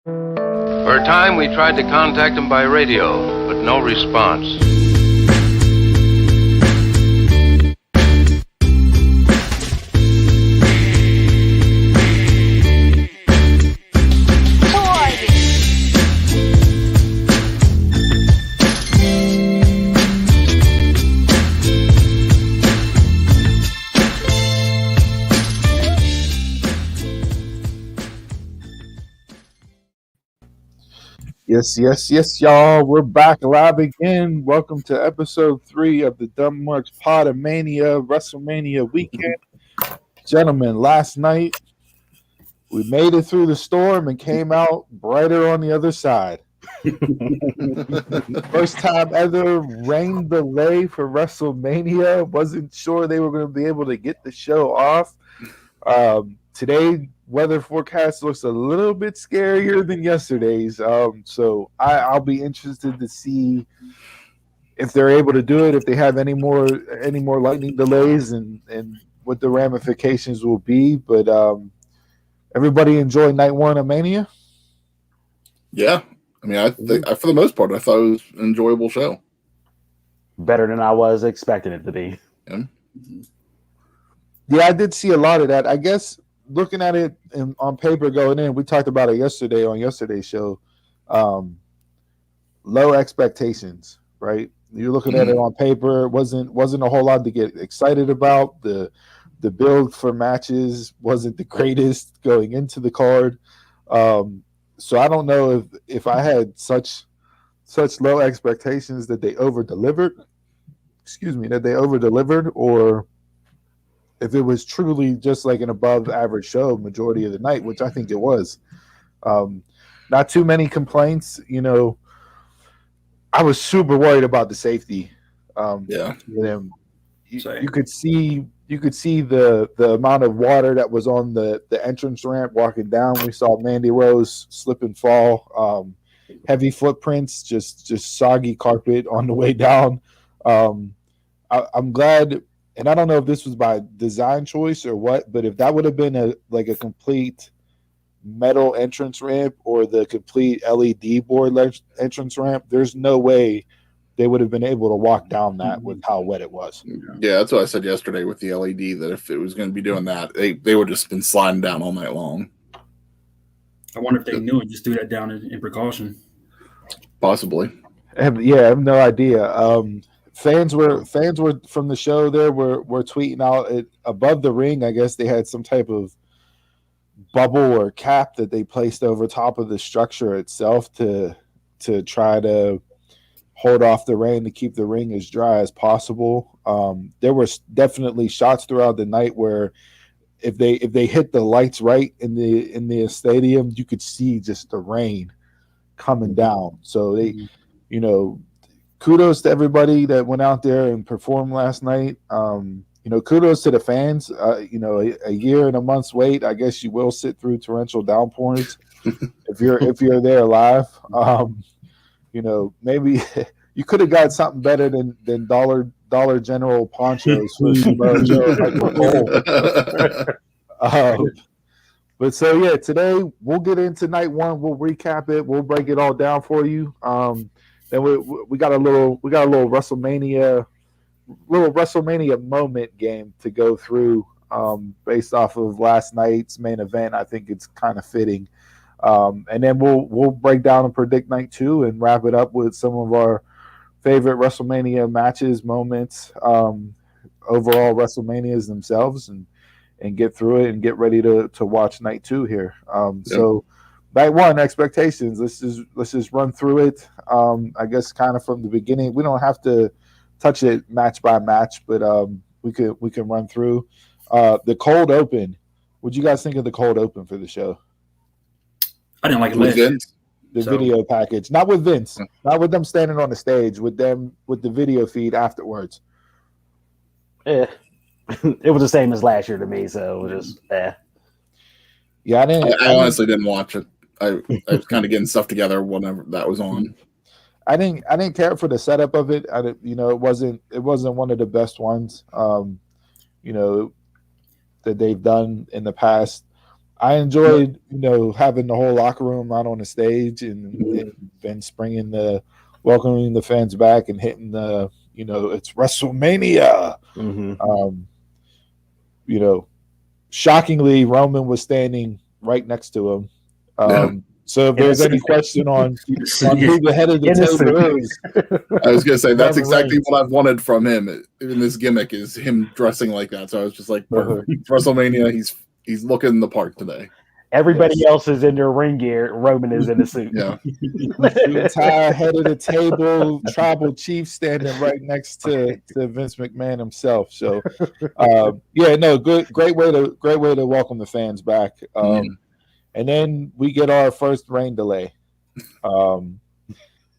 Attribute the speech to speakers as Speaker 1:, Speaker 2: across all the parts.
Speaker 1: For a time, we tried to contact him by radio, but no response.
Speaker 2: Yes, y'all. We're back live again. Welcome to episode 3 of the Dumb Marks Podomania WrestleMania weekend. Gentlemen, last night we made it through the storm and came out brighter on the other side. First time ever rain delay for WrestleMania. Wasn't sure they were going to be able to get the show off. Today, weather forecast looks a little bit scarier than yesterday's. So I'll be interested to see if they're able to do it, if they have any more lightning delays, and what the ramifications will be. But everybody enjoy night 1 of Mania?
Speaker 3: Yeah. I mean, I think for the most part, I thought it was an enjoyable show.
Speaker 4: Better than I was expecting it to be.
Speaker 2: Yeah, I did see a lot of that. I guess looking at it on paper going in, we talked about it yesterday on yesterday's show. Low expectations, right? You're looking at it on paper. Wasn't a whole lot to get excited about. The build for matches wasn't the greatest going into the card. So I don't know if I had such low expectations that they over-delivered. Or if it was truly just like an above average show majority of the night, which I think it was. Not too many complaints. I was super worried about the safety.
Speaker 3: Yeah.
Speaker 2: You could see the amount of water that was on the entrance ramp walking down. We saw Mandy Rose slip and fall. Heavy footprints, just soggy carpet on the way down. I'm glad. And I don't know if this was by design choice or what, but if that would have been a complete metal entrance ramp or the complete LED board entrance ramp, there's no way they would have been able to walk down that with how wet it was.
Speaker 3: Yeah, that's what I said yesterday with the LED, that if it was going to be doing that, they would have just been sliding down all night long.
Speaker 5: I wonder if they knew and just threw that down in precaution.
Speaker 3: Possibly.
Speaker 2: I have no idea. Fans were from the show there were tweeting out above the ring. I guess they had some type of bubble or cap that they placed over top of the structure itself to try to hold off the rain, to keep the ring as dry as possible. There were definitely shots throughout the night where if they hit the lights right in the stadium, you could see just the rain coming down. So they, kudos to everybody that went out there and performed last night. Kudos to the fans. A year and a month's wait, I guess you will sit through torrential downpours if you're there live. Maybe you could have got something better than Dollar General ponchos for but so yeah, today we'll get into night 1. We'll recap it. We'll break it all down for you. Then we got a little WrestleMania moment game to go through based off of last night's main event. I think it's kind of fitting. And then we'll break down and predict night 2 and wrap it up with some of our favorite WrestleMania matches, moments, overall WrestleManias themselves, and get through it and get ready to watch night 2 here. So night 1 expectations. Let's just run through it. I guess kind of from the beginning. We don't have to touch it match by match, but we can run through the cold open. What'd you guys think of the cold open for the show?
Speaker 5: I didn't like it last year.
Speaker 2: The video package, not with Vince, not with them standing on the stage, with the video feed afterwards.
Speaker 4: It was the same as last year to me, so it was just
Speaker 2: Yeah,
Speaker 3: I honestly didn't watch it. I was kind of getting stuff together whenever that was on.
Speaker 2: I didn't care for the setup of it. It wasn't one of the best ones, that they've done in the past. I enjoyed, having the whole locker room out on the stage and Vince bringing welcoming the fans back and hitting it's WrestleMania.
Speaker 4: Mm-hmm.
Speaker 2: Shockingly, Roman was standing right next to him. So if there's any question on who the head of the table is,
Speaker 3: I was going to say that's exactly what I've wanted from him in this gimmick is him dressing like that. So I was just like, perfect. WrestleMania, he's looking the part today.
Speaker 4: Everybody else is in their ring gear. Roman is in a suit.
Speaker 3: Yeah.
Speaker 2: The entire head of the table, tribal chief standing right next to Vince McMahon himself. So, great way to welcome the fans back. And then we get our first rain delay.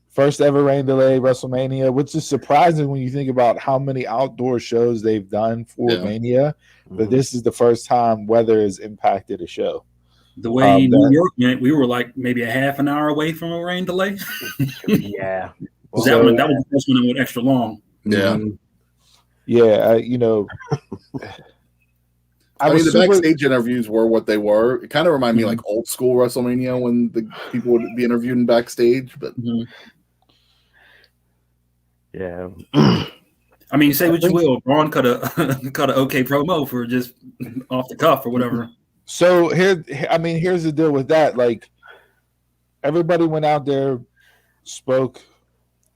Speaker 2: First ever rain delay, WrestleMania, which is surprising when you think about how many outdoor shows they've done for Mania. But this is the first time weather has impacted a show.
Speaker 5: The way New York went, we were like maybe a half an hour away from a rain delay.
Speaker 4: Yeah.
Speaker 5: That was the first one that went extra long.
Speaker 3: Yeah.
Speaker 2: Yeah,
Speaker 3: I mean, the backstage interviews were what they were. It kind of reminded me like old school WrestleMania when the people would be interviewed in backstage. But
Speaker 4: yeah,
Speaker 5: I mean, say what you will, Braun cut a okay promo for just off the cuff or whatever.
Speaker 2: So here's the deal with that. Like, everybody went out there, spoke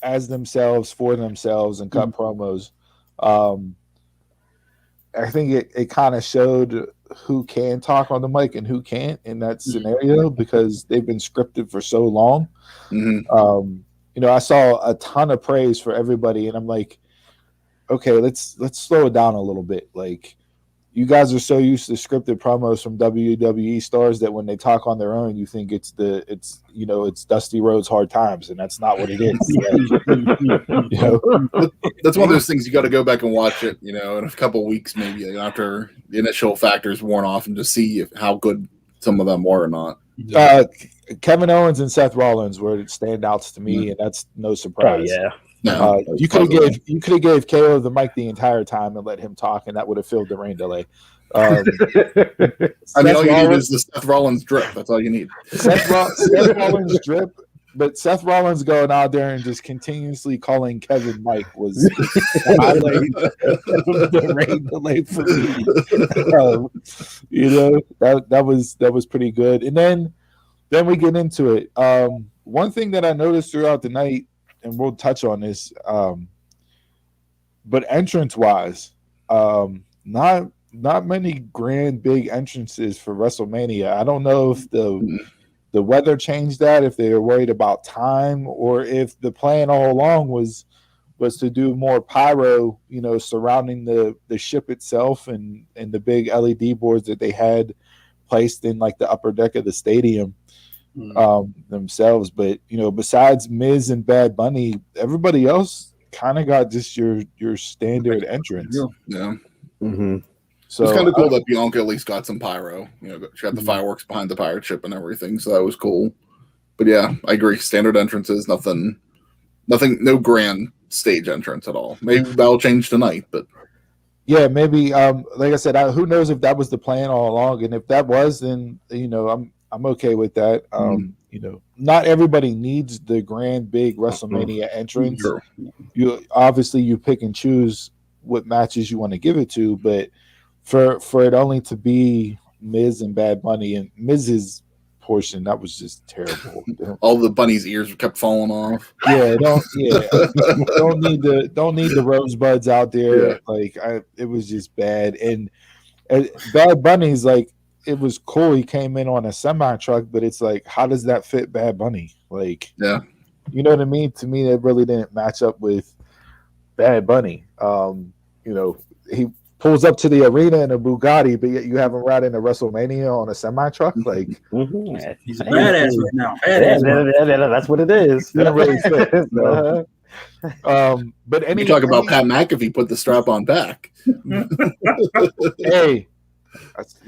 Speaker 2: as themselves, for themselves, and cut promos. I think it kind of showed who can talk on the mic and who can't in that scenario because they've been scripted for so long. I saw a ton of praise for everybody, and I'm like, okay, let's slow it down a little bit. Like, you guys are so used to scripted promos from WWE stars that when they talk on their own, you think it's Dusty Rhodes' Hard Times, and that's not what it is.
Speaker 3: That's one of those things you got to go back and watch it, in a couple of weeks, maybe after the initial factors worn off, and just see how good some of them were or not.
Speaker 2: Kevin Owens and Seth Rollins were standouts to me, and that's no surprise.
Speaker 4: Oh, yeah.
Speaker 3: No,
Speaker 2: you could have gave KO the mic the entire time and let him talk, and that would have filled the rain delay.
Speaker 3: I mean, all you need is the Seth Rollins drip. That's all you need.
Speaker 2: Seth Rollins drip, but Seth Rollins going out there and just continuously calling Kevin Mike was the highlight of the rain delay for me. That was pretty good. And then we get into it. One thing that I noticed throughout the night, and we'll touch on this, but entrance-wise, not many grand big entrances for WrestleMania. I don't know if the weather changed that, if they were worried about time, or if the plan all along was to do more pyro, surrounding the ship itself and the big LED boards that they had placed in like the upper deck of the stadium. Themselves, but besides Miz and Bad Bunny, everybody else kind of got just your standard entrance.
Speaker 3: Yeah.
Speaker 2: So
Speaker 3: it's kind of cool that Bianca at least got some pyro. She got the fireworks behind the pirate ship and everything, so that was cool. But yeah, I agree. Standard entrances, nothing, no grand stage entrance at all. Maybe that'll change tonight, but
Speaker 2: yeah, maybe. Like I said, who knows if that was the plan all along, and if that was, then I'm okay with that. Not everybody needs the grand big WrestleMania entrance.
Speaker 3: Sure.
Speaker 2: You pick and choose what matches you want to give it to, but for it only to be Miz and Bad Bunny and Miz's portion, that was just terrible.
Speaker 3: All the bunny's ears kept falling off.
Speaker 2: Don't need the rosebuds out there.
Speaker 3: Yeah.
Speaker 2: Like it was just bad. And Bad Bunny's like, it was cool. He came in on a semi truck, but it's like, how does that fit Bad Bunny? Like,
Speaker 3: yeah,
Speaker 2: you know what I mean? To me, that really didn't match up with Bad Bunny. He pulls up to the arena in a Bugatti, but yet you have him riding a WrestleMania on a semi truck. Like,
Speaker 5: he's a badass right now.
Speaker 4: That's what it is.
Speaker 2: That really fit. But
Speaker 3: you talk about Pat McAfee put the strap on back.
Speaker 2: Hey.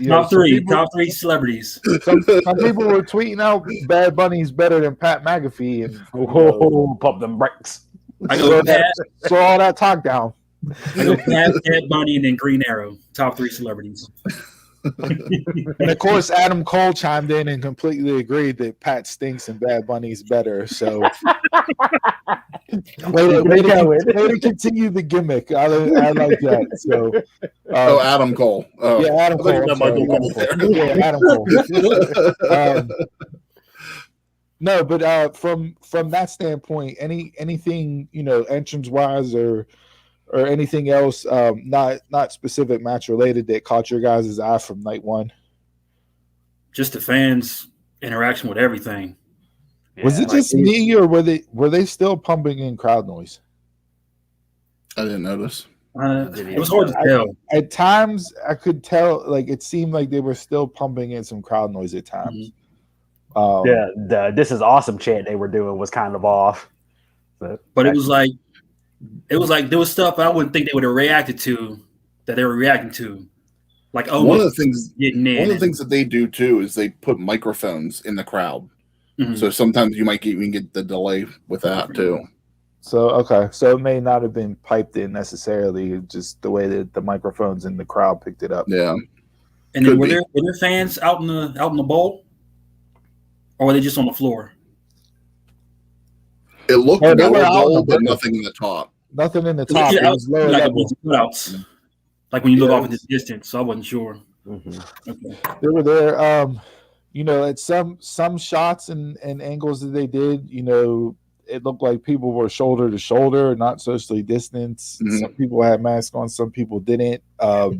Speaker 5: Top three celebrities.
Speaker 2: Some people were tweeting out Bad Bunny's better than Pat McAfee, and
Speaker 4: pop them brakes.
Speaker 5: I go
Speaker 2: slow all that talk down.
Speaker 5: I go Pat Bunny, and then Green Arrow. Top three celebrities.
Speaker 2: And of course, Adam Cole chimed in and completely agreed that Pat stinks and Bad Bunny's better. So, way to continue the gimmick. I like that. So,
Speaker 3: Adam Cole. Oh,
Speaker 2: yeah, Adam Cole.
Speaker 3: Michael Cole there.
Speaker 2: Yeah, Adam Cole. No, but from that standpoint, anything entrance wise or anything else, not specific match related that caught your guys' eye from night one?
Speaker 5: Just the fans' interaction with everything.
Speaker 2: Was it just me, or were they still pumping in crowd noise?
Speaker 3: I didn't notice.
Speaker 5: It was hard to tell.
Speaker 2: At times, I could tell. Like it seemed like they were still pumping in some crowd noise at times.
Speaker 5: Mm-hmm.
Speaker 4: The "This is awesome" chant they were doing was kind of off.
Speaker 5: But it was like there was stuff I wouldn't think they would have reacted to that they were reacting to. Like
Speaker 3: one of the things that they do too is they put microphones in the crowd. Mm-hmm. So sometimes you might even get the delay with that too.
Speaker 2: So it may not have been piped in necessarily, just the way that the microphones in the crowd picked it up.
Speaker 3: Yeah.
Speaker 5: And then were there fans out in the bowl, or were they just on the floor?
Speaker 3: It looked like a bowl, but nothing in the top.
Speaker 2: Nothing in the top.
Speaker 5: Yeah, it was lower level. Cutouts. Like when you look off at this distance, so I wasn't sure.
Speaker 4: Mm-hmm.
Speaker 5: Okay.
Speaker 2: They were there. At some shots and angles that they did, it looked like people were shoulder to shoulder, not socially distanced. Mm-hmm. Some people had masks on, some people didn't. I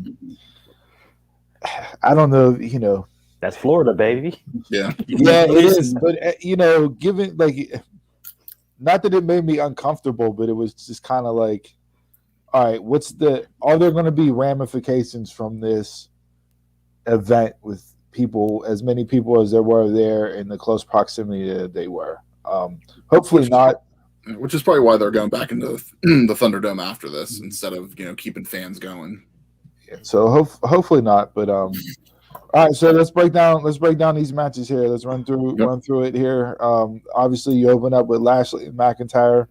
Speaker 2: don't know.
Speaker 4: That's Florida, baby.
Speaker 3: Yeah,
Speaker 2: it is. But given not that it made me uncomfortable, but it was just kind of like, all right, are there going to be ramifications from this event with people, as many people as there were there in the close proximity that they were? Hopefully not.
Speaker 3: Which is probably why they're going back into the Thunderdome after this instead of keeping fans going.
Speaker 2: Yeah, so hopefully not. But all right, so let's break down these matches here. Let's run through it here. Obviously, you open up with Lashley and McIntyre.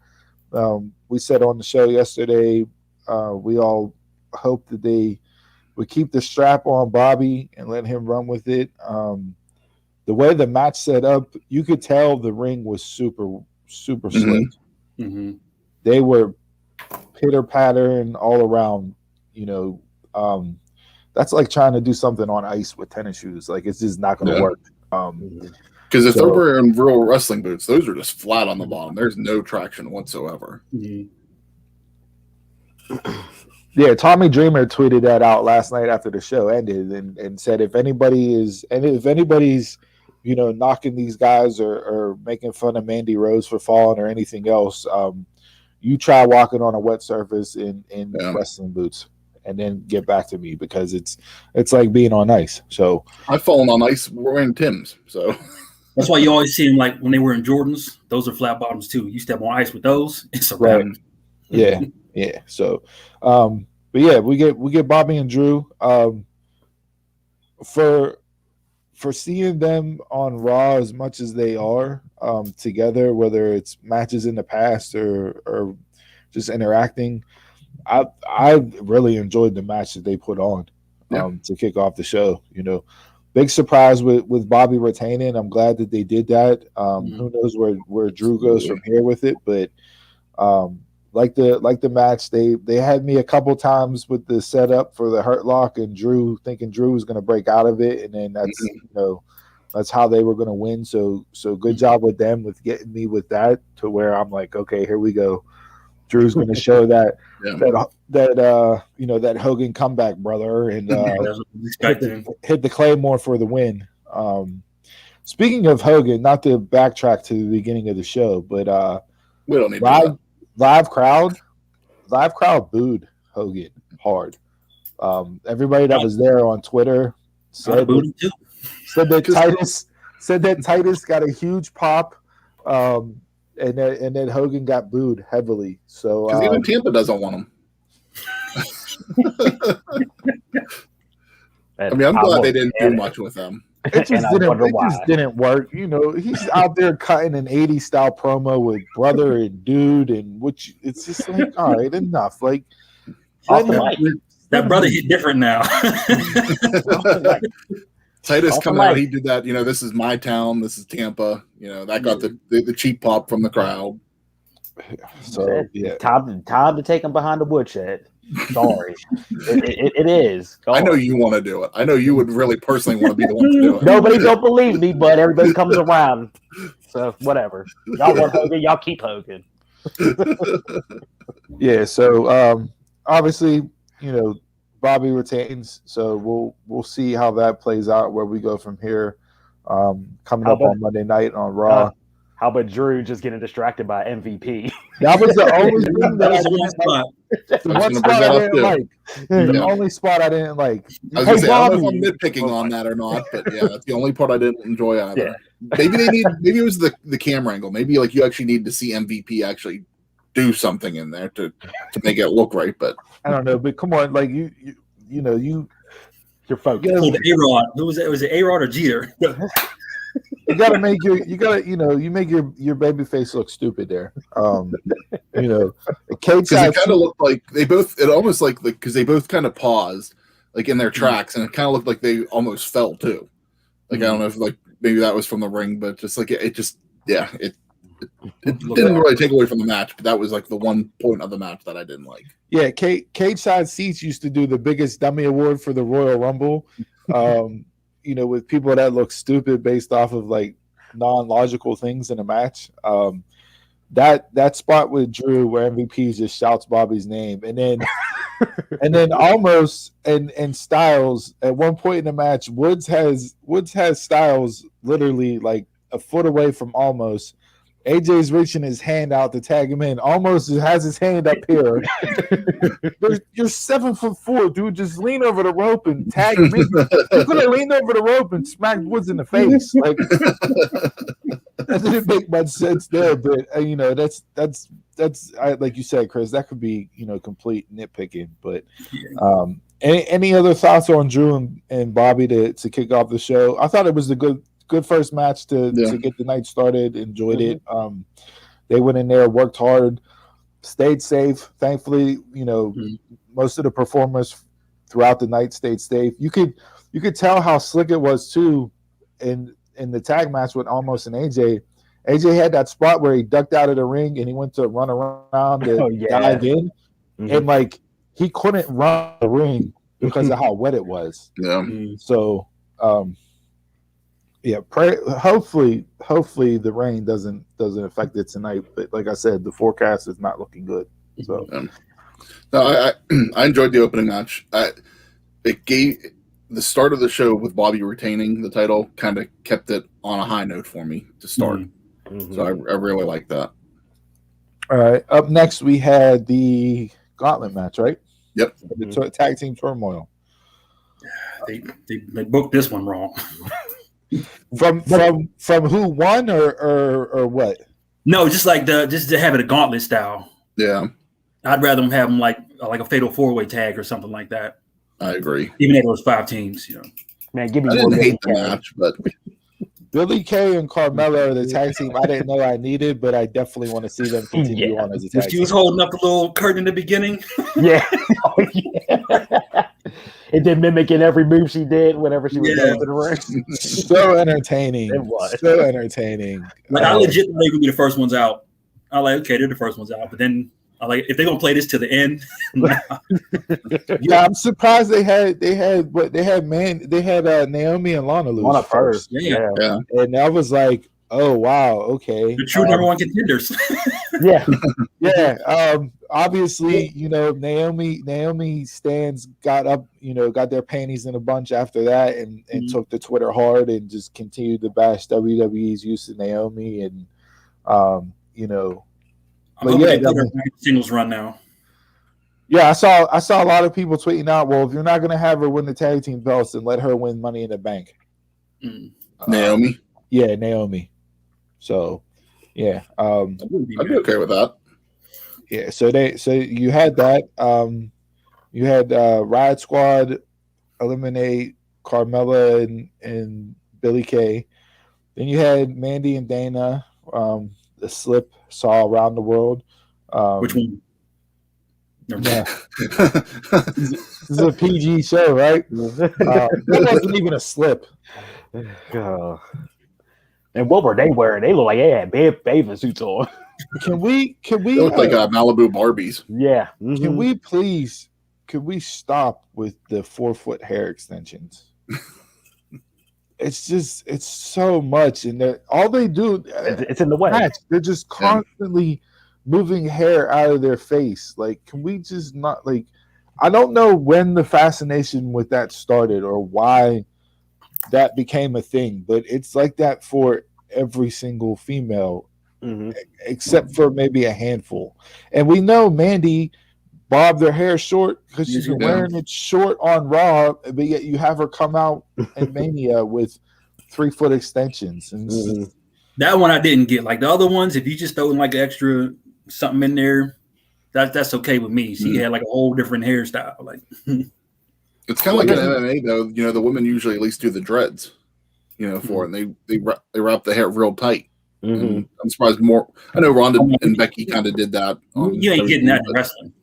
Speaker 2: We said on the show yesterday, we all hope that they would keep the strap on Bobby and let him run with it. The way the match set up, you could tell the ring was super, super slick.
Speaker 5: Mm-hmm.
Speaker 2: They were pitter pattering all around. That's like trying to do something on ice with tennis shoes. Like it's just not going to work.
Speaker 3: Because if they're wearing real wrestling boots, those are just flat on the bottom. There's no traction whatsoever.
Speaker 5: Mm-hmm.
Speaker 2: Yeah, Tommy Dreamer tweeted that out last night after the show ended and said if anybody's knocking these guys or making fun of Mandy Rose for falling or anything else, you try walking on a wet surface in wrestling boots and then get back to me, because it's like being on ice. So
Speaker 3: I've fallen on ice wearing Timbs, so
Speaker 5: that's why you always see them like when they were in Jordans. Those are flat bottoms too. You step on ice with those, it's a wrap.
Speaker 2: Yeah. So, but yeah, we get Bobby and Drew. For seeing them on Raw as much as they are together, whether it's matches in the past or just interacting, I really enjoyed the match that they put on to kick off the show. Big surprise with Bobby retaining. I'm glad that they did that. Who knows where Drew goes from here with it, but like the match, they had me a couple times with the setup for the Hurt Lock and Drew, thinking Drew was going to break out of it, and then that's how they were going to win. So good job with them with getting me with that to where I'm like, okay, here we go. Drew's going to show that Hogan comeback, brother, and hit the Claymore for the win. Speaking of Hogan, not to backtrack to the beginning of the show, but
Speaker 3: we don't need that.
Speaker 2: Live crowd booed Hogan hard. Everybody that was there on Twitter said that Titus got a huge pop, and then Hogan got booed heavily. So
Speaker 3: because even Tampa doesn't want him. I mean, I'm glad they didn't do much with him.
Speaker 2: It just didn't work. He's out there cutting an 80s style promo with brother and dude, and it's just like, all right, enough. Like,
Speaker 5: That brother hit different now.
Speaker 3: Titus coming out, he did that. This is my town. This is Tampa. That got the cheap pop from the crowd.
Speaker 2: So yeah,
Speaker 4: time to take him behind the woodshed. Sorry, it is.
Speaker 3: I know you want to do it. I know you would really personally want to be the one to do it.
Speaker 4: Nobody don't believe me, but everybody comes around. So whatever. Y'all want Hogan, y'all keep Hogan.
Speaker 2: Yeah. So obviously, Bobby retains. So we'll see how that plays out. Where we go from here. Coming up on Monday night on Raw.
Speaker 4: How about Drew just getting distracted by MVP?
Speaker 2: That was the only thing that I didn't like. The one spot I didn't like. The only spot I didn't like.
Speaker 3: I was going to say, I don't know if I'm nitpicking on that or not, but yeah, that's the only part I didn't enjoy either. Yeah. Maybe it was the camera angle. Maybe like you actually need to see MVP actually do something in there to make it look right. But
Speaker 2: I don't know. But come on, like you're focused.
Speaker 5: The A-Rod. Who was it? Was it A-Rod or Jeter?
Speaker 2: You gotta make you make your baby face look stupid there.
Speaker 3: Because it kind of looked like it almost like because they both kind of paused like in their tracks, and it kind of looked like they almost fell too. Like I don't know if like maybe that was from the ring, but just like it didn't really take away from the match, but that was like the one point of the match that I didn't like.
Speaker 2: Yeah, cage side seats used to do the biggest dummy award for the Royal Rumble. With people that look stupid based off of like non-logical things in a match. That spot with Drew where MVP just shouts Bobby's name, and then almost and Styles at one point in the match, Woods has Styles literally like a foot away from almost. AJ's reaching his hand out to tag him in. Almost has his hand up here. You're 7'4", dude. Just lean over the rope and tag him in. You could have leaned over the rope and smacked Woods in the face. Like that didn't make much sense there. But that's like you said, Chris. That could be complete nitpicking. But any other thoughts on Drew and Bobby to kick off the show? I thought it was a good first match to get the night started. Enjoyed it. They went in there, worked hard, stayed safe. Thankfully, most of the performers throughout the night stayed safe. You could tell how slick it was too in the tag match with Almost and AJ. AJ had that spot where he ducked out of the ring and he went to run around to dive in, and like he couldn't run the ring because of how wet it was.
Speaker 3: Yeah.
Speaker 2: So. Yeah, hopefully the rain doesn't affect it tonight. But like I said, the forecast is not looking good. So,
Speaker 3: no, I enjoyed the opening match. It gave the start of the show with Bobby retaining the title, kind of kept it on a high note for me to start. So I really like that.
Speaker 2: All right, up next we had the gauntlet match, right?
Speaker 3: Yep,
Speaker 2: the tag team turmoil.
Speaker 5: They booked this one wrong.
Speaker 2: From who won or what?
Speaker 5: No, just to have it a gauntlet style.
Speaker 3: Yeah,
Speaker 5: I'd rather them have them like a fatal 4-way tag or something like that.
Speaker 3: I agree.
Speaker 5: Even if it was 5 teams,
Speaker 4: Man, give me.
Speaker 3: I didn't hate the match, but
Speaker 2: Billy Kay and Carmella are the tag team I didn't know I needed, but I definitely want to see them continue on as a tag team.
Speaker 5: She was holding up the little curtain in the beginning.
Speaker 4: Yeah. And then mimicking every move she did whenever she was going to the ring.
Speaker 2: So entertaining.
Speaker 4: It was.
Speaker 2: So entertaining.
Speaker 5: Like, I legit think they're going to be the first ones out. I'm like, okay, they're the first ones out. But then, if they're going to play this to the end.
Speaker 2: Yeah, I'm surprised they had Naomi and Lana lose.
Speaker 4: Lana first.
Speaker 5: Yeah.
Speaker 2: And I was like, oh, wow, okay.
Speaker 5: The true number one contenders.
Speaker 4: Yeah.
Speaker 2: Yeah. Obviously, Naomi stands got their panties in a bunch after that and took to Twitter hard and just continued to bash WWE's use of Naomi and
Speaker 5: I'm hoping they put her singles run now.
Speaker 2: Yeah, I saw a lot of people tweeting out, well, if you're not gonna have her win the tag team belts, then let her win Money in the Bank.
Speaker 3: Naomi?
Speaker 2: Yeah, Naomi. So yeah.
Speaker 3: I'd be okay with that.
Speaker 2: Yeah, so you had that. You had Riot Squad eliminate Carmella and Billy Kay. Then you had Mandy and Dana. The slip saw around the world.
Speaker 5: Which one?
Speaker 2: Yeah. This is a PG show, right? That wasn't even a slip.
Speaker 4: And what were they wearing? They look like they had bathing suits on.
Speaker 2: Can we
Speaker 3: They look like Malibu Barbies.
Speaker 4: Yeah.
Speaker 2: Can we please stop with the 4-foot hair extensions? It's so much, and all they do
Speaker 4: it's in the way.
Speaker 2: They're just constantly moving hair out of their face. Like, can we just not, like, I don't know when the fascination with that started or why that became a thing, but it's like that for every single female, except for maybe a handful. And we know Mandy bobbed their hair short because she's been wearing it short on Raw, but yet you have her come out in Mania with 3-foot extensions. And
Speaker 5: that one I didn't get. Like the other ones, if you just throw in like extra something in there, that's okay with me. She had like a whole different hairstyle. Like
Speaker 3: it's kind of like in MMA though. You know, the women usually at least do the dreads. You know, for it. And they wrap the hair real tight. I'm surprised more. I know Ronda and Becky kind of did that.
Speaker 5: You ain't getting that in wrestling.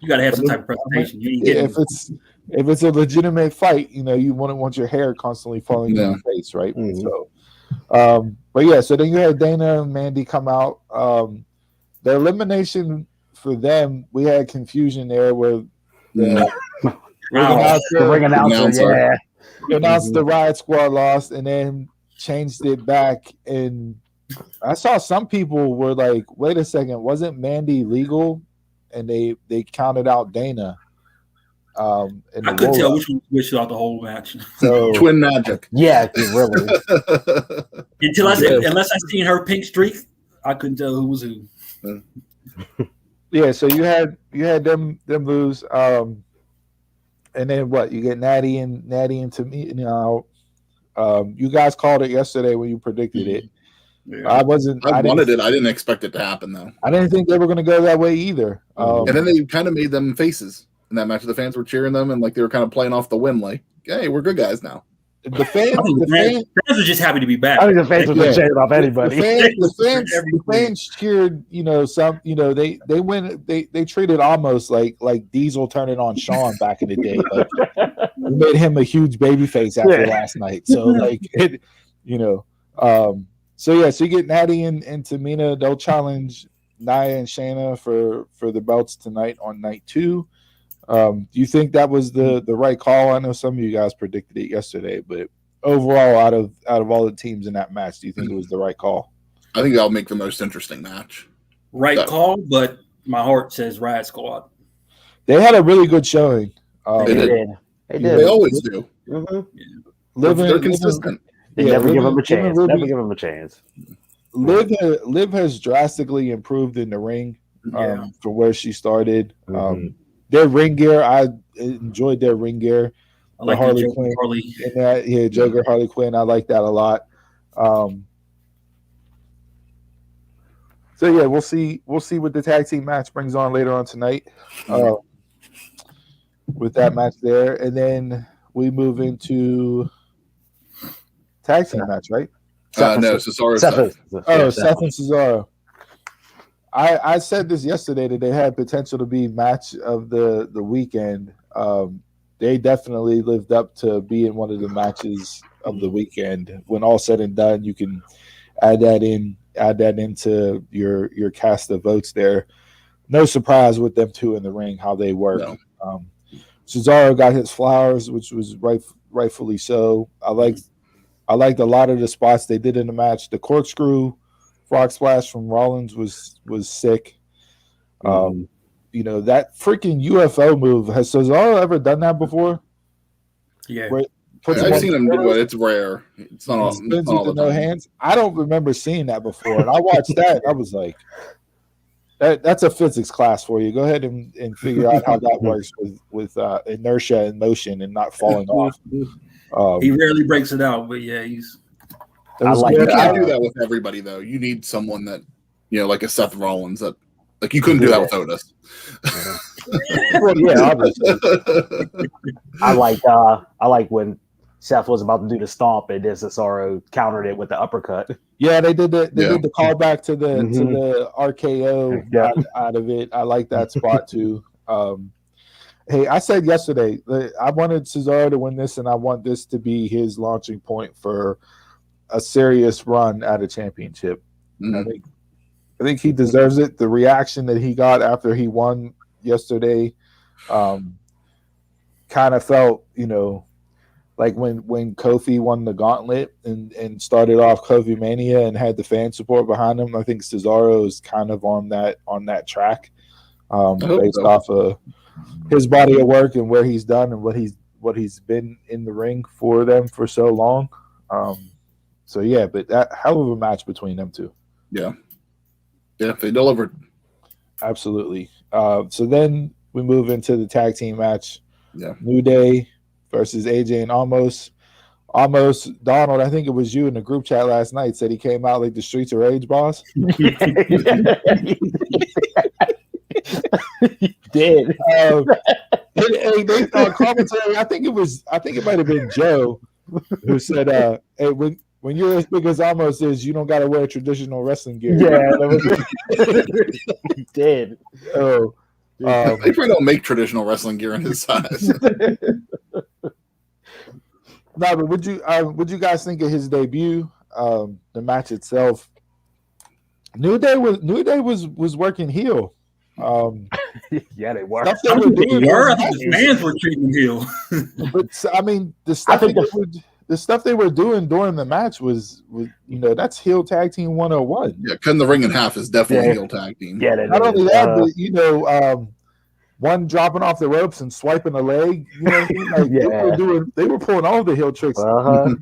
Speaker 5: You got to have some type of presentation. You ain't getting
Speaker 2: if it's a legitimate fight, you know, you wouldn't want your hair constantly falling down your face, right? So, but yeah, so then you had Dana and Mandy come out. The elimination for them, we had confusion there where the
Speaker 4: ring announcer,
Speaker 2: announced the Riot Squad lost and then changed it back. And I saw some people were like, wait a second, wasn't Mandy legal? And they counted out Dana.
Speaker 5: I couldn't tell which one switched out the whole match.
Speaker 2: So
Speaker 3: twin magic.
Speaker 4: Yeah, really.
Speaker 5: Unless I seen her pink streak, I couldn't tell who was who.
Speaker 2: Yeah, so you had them lose, and then what? You get Natty and Tamina out. You guys called it yesterday when you predicted it.
Speaker 3: Yeah. I wanted it. I didn't expect it to happen though.
Speaker 2: I didn't think they were going to go that way either.
Speaker 3: And then they kind of made them faces in that match. The fans were cheering them and like they were kind of playing off the whim, like, "Hey, we're good guys now."
Speaker 2: The fans
Speaker 5: were just happy to be back.
Speaker 4: I think the fans were cheering off anybody.
Speaker 2: The fans cheered. You know, they treated almost like Diesel turning on Shawn back in the day. Like, we made him a huge baby face after last night. So like it, you know. So yeah, so you get Natty and Tamina. They'll challenge Nia and Shayna for the belts tonight on night 2. Do you think that was the right call? I know some of you guys predicted it yesterday, but overall, out of all the teams in that match, do you think it was the right call?
Speaker 3: I think that'll make the most interesting match.
Speaker 5: Right call, but my heart says Riot Squad.
Speaker 2: They had a really good showing.
Speaker 3: They did. They always do. They're consistent.
Speaker 4: They never give them a chance. Never give them a chance.
Speaker 2: Liv has drastically improved in the ring from where she started. Their ring gear, I enjoyed their ring gear.
Speaker 5: I like
Speaker 2: Harley Quinn. Joker, Harley Quinn. I like that a lot. So yeah, we'll see what the tag team match brings on later on tonight. With that match there, and then we move into tag team match, right?
Speaker 3: No, Cesaro.
Speaker 2: Seth and Cesaro. I said this yesterday that they had potential to be match of the weekend. They definitely lived up to being one of the matches of the weekend. When all said and done, you can add that into your cast of votes there. No surprise with them two in the ring, how they work. No. Cesaro got his flowers, which was rightfully so. I liked a lot of the spots they did in the match. The corkscrew frog splash from Rollins was sick. You know, that freaking UFO move. Has Cesaro ever done that before?
Speaker 5: Yeah.
Speaker 3: I've seen him do it. It's rare. It's not all the
Speaker 2: no hands. I don't remember seeing that before. And I watched that. I was like, that's a physics class for you. Go ahead and figure out how that works with inertia and motion and not falling off.
Speaker 5: He rarely breaks it out, but yeah, he's.
Speaker 3: You can't do that with everybody, though. You need someone that, like a Seth Rollins that, like, you couldn't do that with Otis.
Speaker 4: Well, yeah, obviously. I like when Seth was about to do the stomp, and then Cesaro countered it with the uppercut.
Speaker 2: Yeah, they did the callback to the RKO
Speaker 4: Yeah.
Speaker 2: out of it. I like that spot too. Hey, I said yesterday that I wanted Cesaro to win this, and I want this to be his launching point for a serious run at a championship.
Speaker 3: Mhm.
Speaker 2: I think he deserves it. The reaction that he got after he won yesterday kind of felt, like when Kofi won the gauntlet and started off Kofi Mania and had the fan support behind him. I think Cesaro is kind of on that track based off of his body of work and where he's done and what he's been in the ring for them for so long. So yeah, but that hell of a match between them two.
Speaker 3: Yeah, they delivered.
Speaker 2: Absolutely. So then we move into the tag team match.
Speaker 3: Yeah,
Speaker 2: New Day versus AJ and Almost. Almost, Donald, I think it was you in the group chat last night, said he came out like the Streets of Rage boss.
Speaker 4: He did.
Speaker 2: And they thought commentary. I think it might have been Joe who said, "Hey, when you're as big as Almost is, you don't got to wear traditional wrestling gear."
Speaker 4: Yeah, that was he did.
Speaker 2: Oh,
Speaker 3: they probably don't make traditional wrestling gear in his size.
Speaker 2: no, but would you guys think of his debut? The match itself, New Day was working heel.
Speaker 4: Yeah, they were.
Speaker 2: Stuff they were doing.
Speaker 5: I think the fans were treating him heel.
Speaker 2: But I mean, the stuff they were doing during the match was that's heel tag team 101.
Speaker 3: Yeah, cutting the ring in half is definitely heel tag team.
Speaker 4: Yeah,
Speaker 2: not only that, but one dropping off the ropes and swiping a leg. They were pulling all the heel tricks.
Speaker 4: Uh-huh.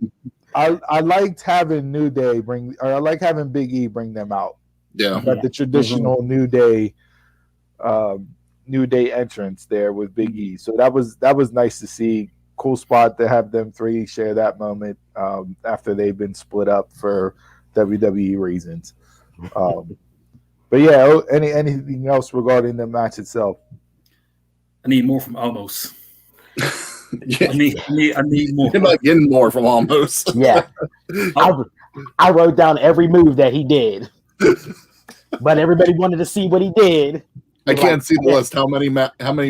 Speaker 2: I liked having New Day I like having Big E bring them out.
Speaker 3: Yeah,
Speaker 2: But the traditional New Day entrance there with Big E. So that was nice to see. Cool spot to have them three share that moment after they've been split up for WWE reasons. But yeah, anything else regarding the match itself?
Speaker 5: I need more from Almost.
Speaker 3: Yeah.
Speaker 5: I need more.
Speaker 3: You're not getting more from Almost.
Speaker 4: Yeah. I wrote down every move that he did. But everybody wanted to see what he did.
Speaker 3: I can't see the list. How many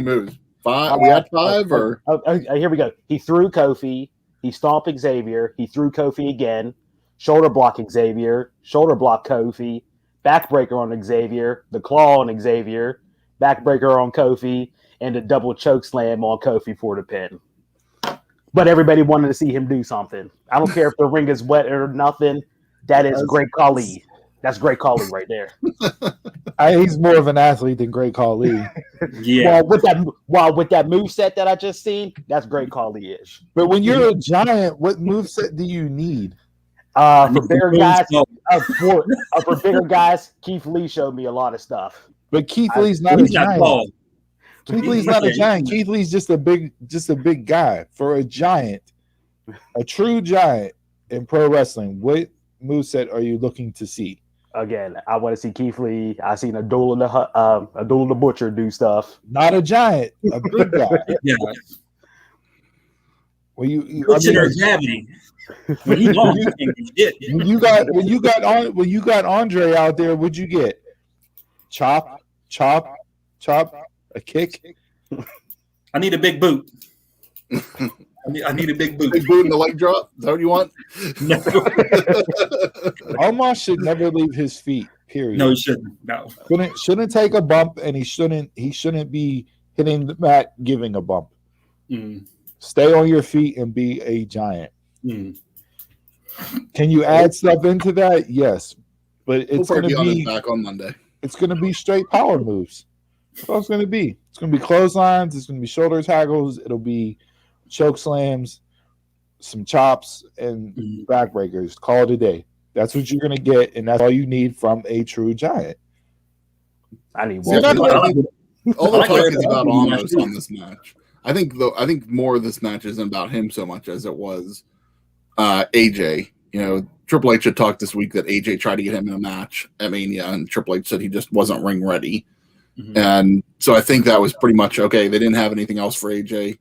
Speaker 3: moves? 5? We had 5 or
Speaker 4: here we go. He threw Kofi. He stomped Xavier. He threw Kofi again. Shoulder block Xavier. Shoulder block Kofi. Backbreaker on Xavier. The claw on Xavier. Backbreaker on Kofi. And a double choke slam on Kofi for the pin. But everybody wanted to see him do something. I don't care if the ring is wet or nothing. That is Great Khali. That's Great Khali right there.
Speaker 2: He's more of an athlete than Great Khali.
Speaker 5: Yeah.
Speaker 4: With that moveset that I just seen, that's Great Khali-ish.
Speaker 2: But when you're a giant, what moveset do you need?
Speaker 4: For bigger guys, for bigger guys, Keith Lee showed me a lot of stuff.
Speaker 2: But Keith Lee's not a giant.
Speaker 5: Tall.
Speaker 2: Keith Lee's not a giant. Keith Lee's just a big guy. For a giant, a true giant in pro wrestling, what moveset are you looking to see?
Speaker 4: Again, I want to see Keith Lee. I seen Abdullah the Butcher do stuff.
Speaker 2: Not a giant, a big guy.
Speaker 5: Yeah.
Speaker 2: When
Speaker 5: gravity. When
Speaker 2: you got Andre out there, what'd you get? Chop, a kick.
Speaker 5: I need a big boot. I need a big boot.
Speaker 3: Big boot and the leg drop. Is that what you want?
Speaker 5: No.
Speaker 2: Omos should never leave his feet. Period.
Speaker 5: No, he shouldn't. No.
Speaker 2: Shouldn't take a bump, and he shouldn't be hitting the mat giving a bump. Stay on your feet and be a giant. Can you add stuff into that? Yes, but it's going to be
Speaker 3: back on Monday.
Speaker 2: It's going to be straight power moves. That's all it's going to be. It's going to be clotheslines. It's going to be shoulder tackles. It'll be choke slams, some chops, and backbreakers. Call it a day. That's what you're going to get, and that's all you need from a true giant.
Speaker 4: I need
Speaker 3: one. All the talk is about Almost on this match. I think more of this match isn't about him so much as it was AJ. Triple H had talked this week that AJ tried to get him in a match at Mania, and Triple H said he just wasn't ring ready. And so I think that was pretty much okay. They didn't have anything else for AJ.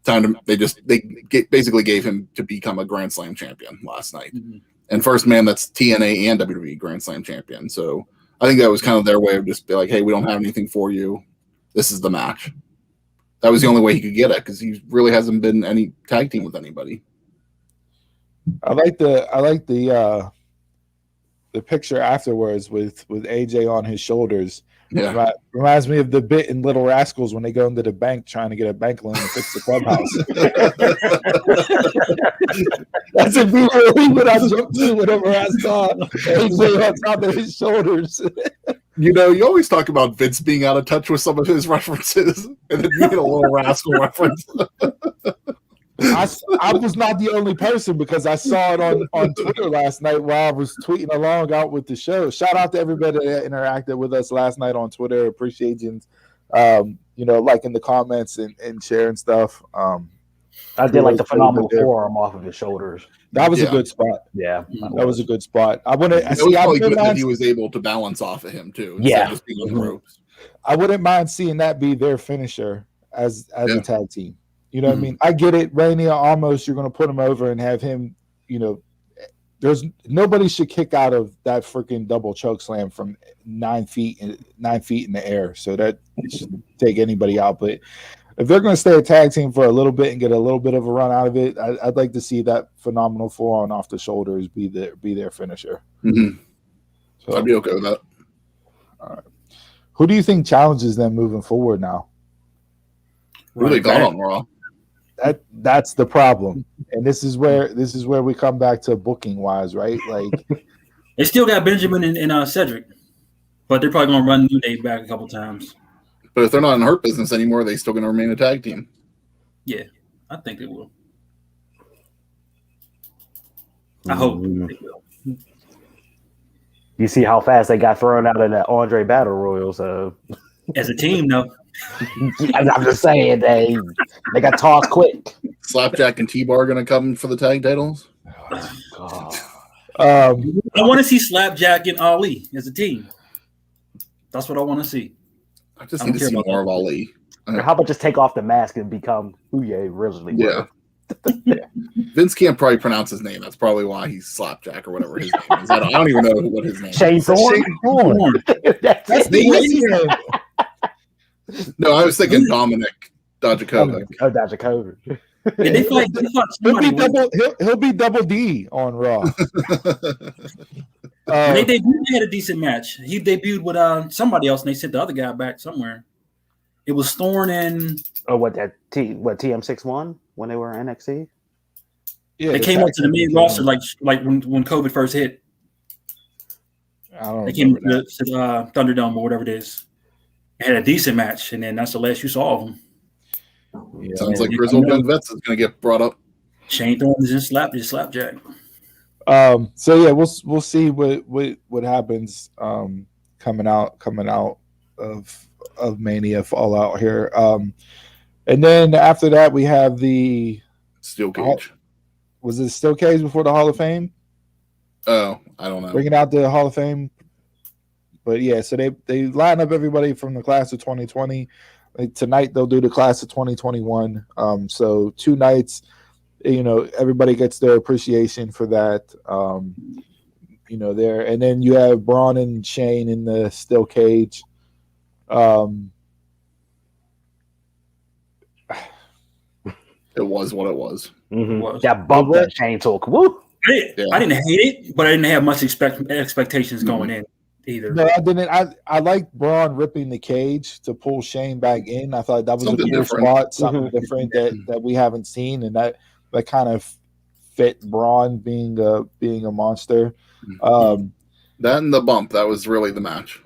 Speaker 3: basically gave him to become a Grand Slam champion last night, and first man that's TNA and WWE Grand Slam champion. So I think that was kind of their way of just be like, hey, we don't have anything for you. This is the match. That was the only way he could get it because he really hasn't been any tag team with anybody.
Speaker 2: I like the picture afterwards with AJ on his shoulders.
Speaker 3: Yeah,
Speaker 2: reminds me of the bit in Little Rascals when they go into the bank trying to get a bank loan to fix the clubhouse. That's immediately what I jumped to whenever I saw AJ on top of his shoulders.
Speaker 3: You know, you always talk about Vince being out of touch with some of his references, and then you get a Little Rascal reference.
Speaker 2: I was not the only person because I saw it on Twitter last night while I was tweeting along out with the show. Shout out to everybody that interacted with us last night on Twitter. Appreciate you, liking the comments and sharing stuff.
Speaker 4: I did like the phenomenal forearm off of his shoulders.
Speaker 2: That was a good spot.
Speaker 4: Yeah,
Speaker 2: that was a good spot. I want to.
Speaker 3: It was probably good that he was able to balance off of him too.
Speaker 4: Yeah,
Speaker 3: just being on the ropes.
Speaker 2: I wouldn't mind seeing that be their finisher as a tag team. You know what I mean? I get it. Rainier almost you're going to put him over and have him. There's nobody should kick out of that freaking double choke slam from 9 feet in the air. So that should take anybody out. But if they're going to stay a tag team for a little bit and get a little bit of a run out of it, I'd like to see that phenomenal forearm off the shoulders be their finisher.
Speaker 3: Mm-hmm.
Speaker 2: So
Speaker 3: I'd be okay with that.
Speaker 2: All right. Who do you think challenges them moving forward now?
Speaker 3: Really gone on Raw.
Speaker 2: That's the problem, and this is where we come back to booking wise, right? Like
Speaker 5: they still got Benjamin and Cedric, but they're probably going to run New Day back a couple times.
Speaker 3: But if they're not in Hurt Business anymore, they still going to remain a tag team.
Speaker 5: Yeah, I think they will. I hope they will.
Speaker 4: You see how fast they got thrown out in that Andre Battle Royal. So
Speaker 5: as a team, though.
Speaker 4: I'm just saying they got tossed quick.
Speaker 3: Slapjack and T-Bar are going to come for the tag titles.
Speaker 4: God.
Speaker 5: I want to see Slapjack and Ali as a team. That's what I want to see.
Speaker 3: I just need to see more of Ali.
Speaker 4: How about just take off the mask and become who you originally were?
Speaker 3: Yeah. Vince can't probably pronounce his name. That's probably why he's Slapjack or whatever his name is. I don't even know what his name is.
Speaker 4: Shane Thorne.
Speaker 2: That's the name.
Speaker 3: No, I was thinking Dominic Dijakovic.
Speaker 4: Oh, Dijakovic.
Speaker 2: He'll be double D on Raw.
Speaker 5: When they debuted, they had a decent match. He debuted with somebody else, and they sent the other guy back somewhere. It was Thorne and
Speaker 4: TM61 when they were in NXT.
Speaker 2: Yeah,
Speaker 5: they came up to the main roster like when COVID first hit.
Speaker 2: I don't.
Speaker 5: They came to Thunderdome or whatever it is. Had a decent match, and then that's the last you saw of him.
Speaker 3: Yeah. Sounds like Grizzled Young Vets is going to get brought up.
Speaker 5: Shane Thorne is just Slapjack.
Speaker 2: So yeah, we'll see what happens coming out of Mania Fallout here. And then after that we have the
Speaker 3: Steel Cage.
Speaker 2: Was it Steel Cage before the Hall of Fame?
Speaker 3: Oh, I don't know.
Speaker 2: Bringing out the Hall of Fame. But yeah, so they line up everybody from the class of 2020. Tonight they'll do the class of 2021. So 2 nights, everybody gets their appreciation for that. There, and then you have Braun and Shane in the Steel Cage.
Speaker 3: It was what it was.
Speaker 4: Mm-hmm. That bump that Shane took. Woo!
Speaker 5: I didn't hate it, but I didn't have much expectations going in either.
Speaker 2: No, I didn't. I liked Braun ripping the cage to pull Shane back in. I thought that was something a cool different spot, something different that we haven't seen, and that kind of fit Braun being a monster.
Speaker 3: That and the bump, that was really the match.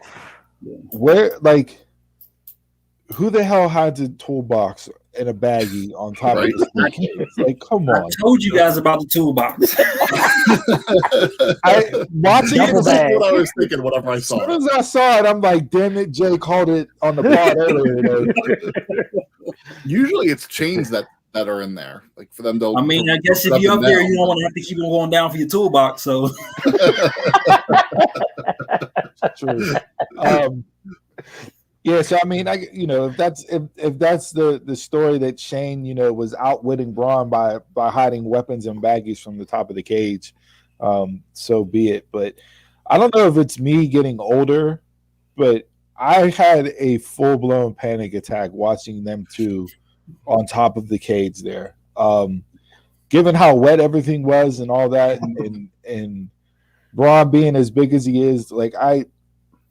Speaker 2: Who the hell hides a toolbox in a baggie on top of this cage? Like, come on!
Speaker 5: I told you guys about the toolbox.
Speaker 2: Watching it,
Speaker 3: that's what I was thinking whenever I saw it.
Speaker 2: As soon as I saw it, I'm like, damn it, Jay called it on the pod earlier.
Speaker 3: Usually it's chains that are in there, like for them to.
Speaker 5: I mean, I guess if you're up there, you don't want to have to keep them going down for your toolbox. So.
Speaker 2: True. Yeah, so I mean, if that's the story that Shane, was outwitting Braun by hiding weapons and baggies from the top of the cage, so be it. But I don't know if it's me getting older, but I had a full blown panic attack watching them two on top of the cage there. Given how wet everything was and all that, and Braun being as big as he is, like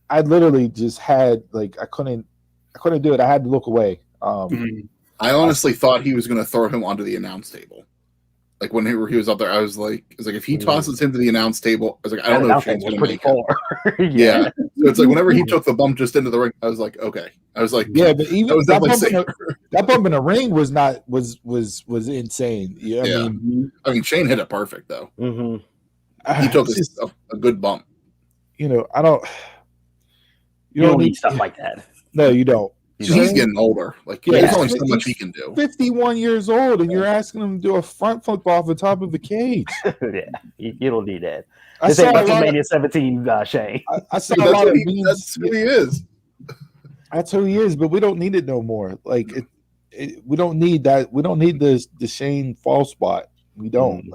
Speaker 2: I literally just had I couldn't do it. I had to look away.
Speaker 3: I honestly thought he was going to throw him onto the announce table. Like when he was up there, I was like, if he tosses him to the announce table, I was like, I don't know if Shane's going to make it. Yeah. So it's like whenever he took the bump just into the ring, I was like, okay. I was like,
Speaker 2: yeah, but even that bump in the ring was insane. Yeah,
Speaker 3: I mean, Shane hit it perfect though.
Speaker 4: Mm-hmm.
Speaker 3: He took a good bump.
Speaker 2: I don't.
Speaker 4: You don't need stuff like that.
Speaker 2: No, you don't.
Speaker 3: He's getting older. There's only so much he can do.
Speaker 2: 51 years old, and you're asking him to do a front flip off the top of the cage.
Speaker 4: Yeah, you don't need that. This ain't WrestleMania 17, Shane.
Speaker 2: I saw a lot of memes.
Speaker 3: That's who he is.
Speaker 2: That's who he is, but we don't need it no more. We don't need that. We don't need the Shane fall spot. We don't.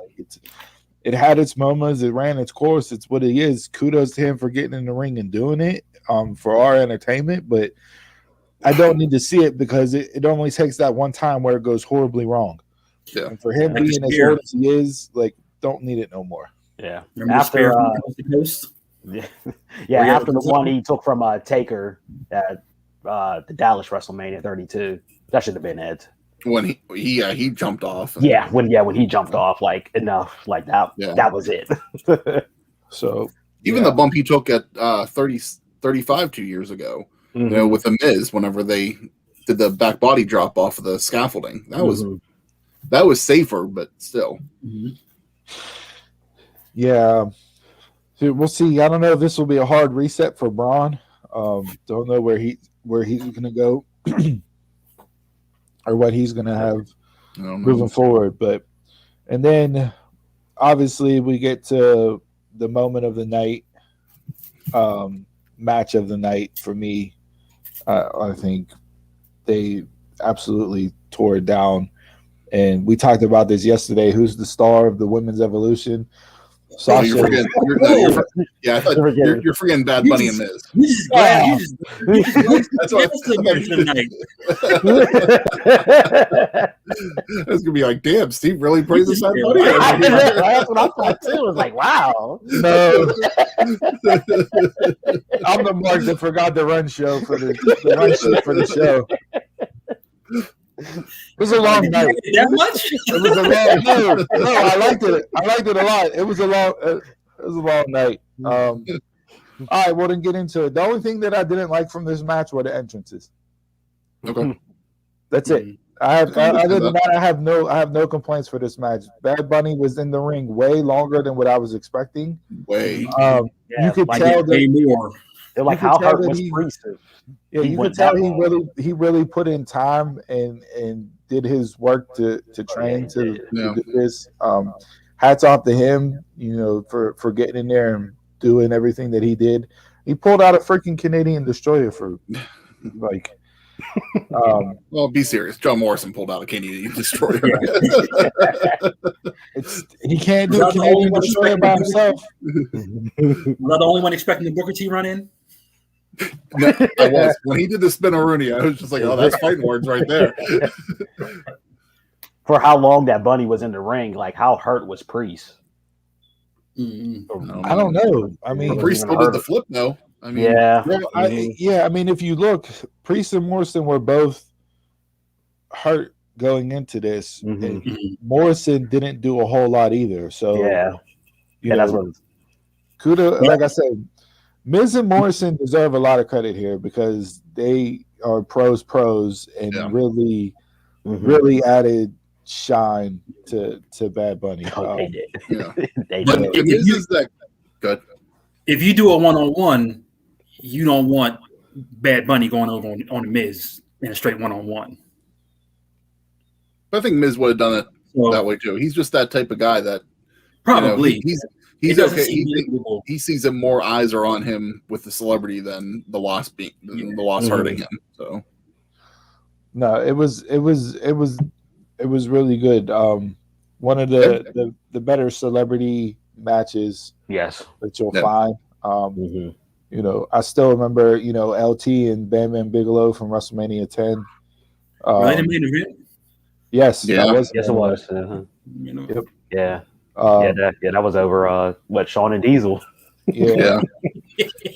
Speaker 2: It had its moments. It ran its course. It's what it is. Kudos to him for getting in the ring and doing it for our entertainment. But I don't need to see it because it only takes that one time where it goes horribly wrong.
Speaker 3: Yeah.
Speaker 2: And for him being as old as he is, don't need it no more.
Speaker 4: Yeah.
Speaker 5: After
Speaker 4: after the one he took from Taker at the Dallas WrestleMania 32, that should have been it.
Speaker 3: When he jumped off.
Speaker 4: When he jumped off, enough, that. Yeah. That was it.
Speaker 2: So
Speaker 3: even the bump he took at 35 2 years ago, with the Miz, whenever they did the back body drop off of the scaffolding, that was safer, but still.
Speaker 2: Yeah, we'll see. I don't know if this will be a hard reset for Braun. Don't know where he's going to go. Or what he's going to have moving forward. And then obviously we get to the moment of the night, match of the night for me. I think they absolutely tore it down. And we talked about this yesterday. Who's the star of the women's evolution?
Speaker 3: Sasha. You're forgetting. I thought you're forgetting Bad Bunny and Miz. That's what It's gonna be like, damn, Steve really praises Bad Bunny.
Speaker 4: That's what I thought too. It was like, wow.
Speaker 2: No, I'm the Mark that forgot the run show for the run sheet for the show. It was a long night.
Speaker 5: That much?
Speaker 2: It was a long. No, I liked it. I liked it a lot. It was a long night. All right, well then get into it. The only thing that I didn't like from this match were the entrances.
Speaker 3: Okay,
Speaker 2: that's it. Other than that, I have no complaints for this match. Bad Bunny was in the ring way longer than what I was expecting.
Speaker 3: Way.
Speaker 2: You could tell that.
Speaker 4: They're like how hard was Priest.
Speaker 2: Yeah, you could tell he really put in time and did his work to train to do this. Hats off to him, for getting in there and doing everything that he did. He pulled out a freaking Canadian destroyer for
Speaker 3: well, be serious. John Morrison pulled out a Canadian destroyer.
Speaker 2: He can't do a Canadian destroyer by himself.
Speaker 5: Not the only one expecting the Booker T run in.
Speaker 3: No, I was. When he did the spin-a-rooney, I was just like, oh, that's fighting words right there.
Speaker 4: For how long that Bunny was in the ring, how hurt was Priest?
Speaker 2: I don't know. I mean,
Speaker 3: Priest still did the flip, though. I mean,
Speaker 2: I mean, if you look, Priest and Morrison were both hurt going into this, and Morrison didn't do a whole lot either. So
Speaker 4: that's what.
Speaker 2: Kudos, like I said, Miz and Morrison deserve a lot of credit here because they are pros and really added shine to Bad Bunny.
Speaker 4: They did.
Speaker 3: They did.
Speaker 5: If you do a one-on-one, you don't want Bad Bunny going over on the Miz in a straight one-on-one.
Speaker 3: I think Miz would have done it that way too. He's just that type of guy that
Speaker 5: probably
Speaker 3: He's
Speaker 5: doesn't
Speaker 3: okay.
Speaker 5: seem believable.
Speaker 3: He sees that more eyes are on him with the celebrity than the loss hurting him. So
Speaker 2: No, it was really good. One of the better celebrity matches
Speaker 4: Yes.
Speaker 2: that you'll
Speaker 3: Yeah.
Speaker 2: find. You know, I still remember, you know, LT and Bam Bam Bigelow from WrestleMania 10.
Speaker 5: Were they the main event?
Speaker 2: Yes,
Speaker 3: Yeah.
Speaker 2: that was.
Speaker 4: Yes, it was.
Speaker 5: You know,
Speaker 2: Yep.
Speaker 4: Yeah.
Speaker 2: Um,
Speaker 4: That was over Shawn and Diesel.
Speaker 2: yeah.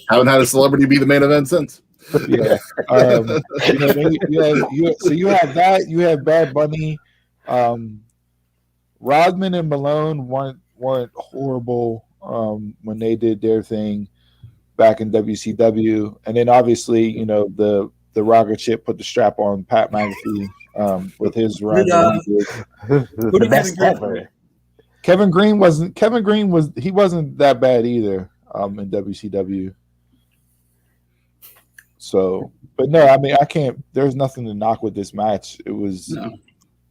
Speaker 3: Haven't had a celebrity be the main event since.
Speaker 2: Yeah. You know, you have that. You have Bad Bunny. Rodman and Malone weren't horrible when they did their thing back in WCW, and then obviously, you know, the rocket ship put the strap on Pat McAfee with his run.
Speaker 4: The best ever.
Speaker 2: Kevin Green was he wasn't that bad either in WCW. So, but no, I mean, I can't. There's nothing to knock with this match. It was.
Speaker 5: no.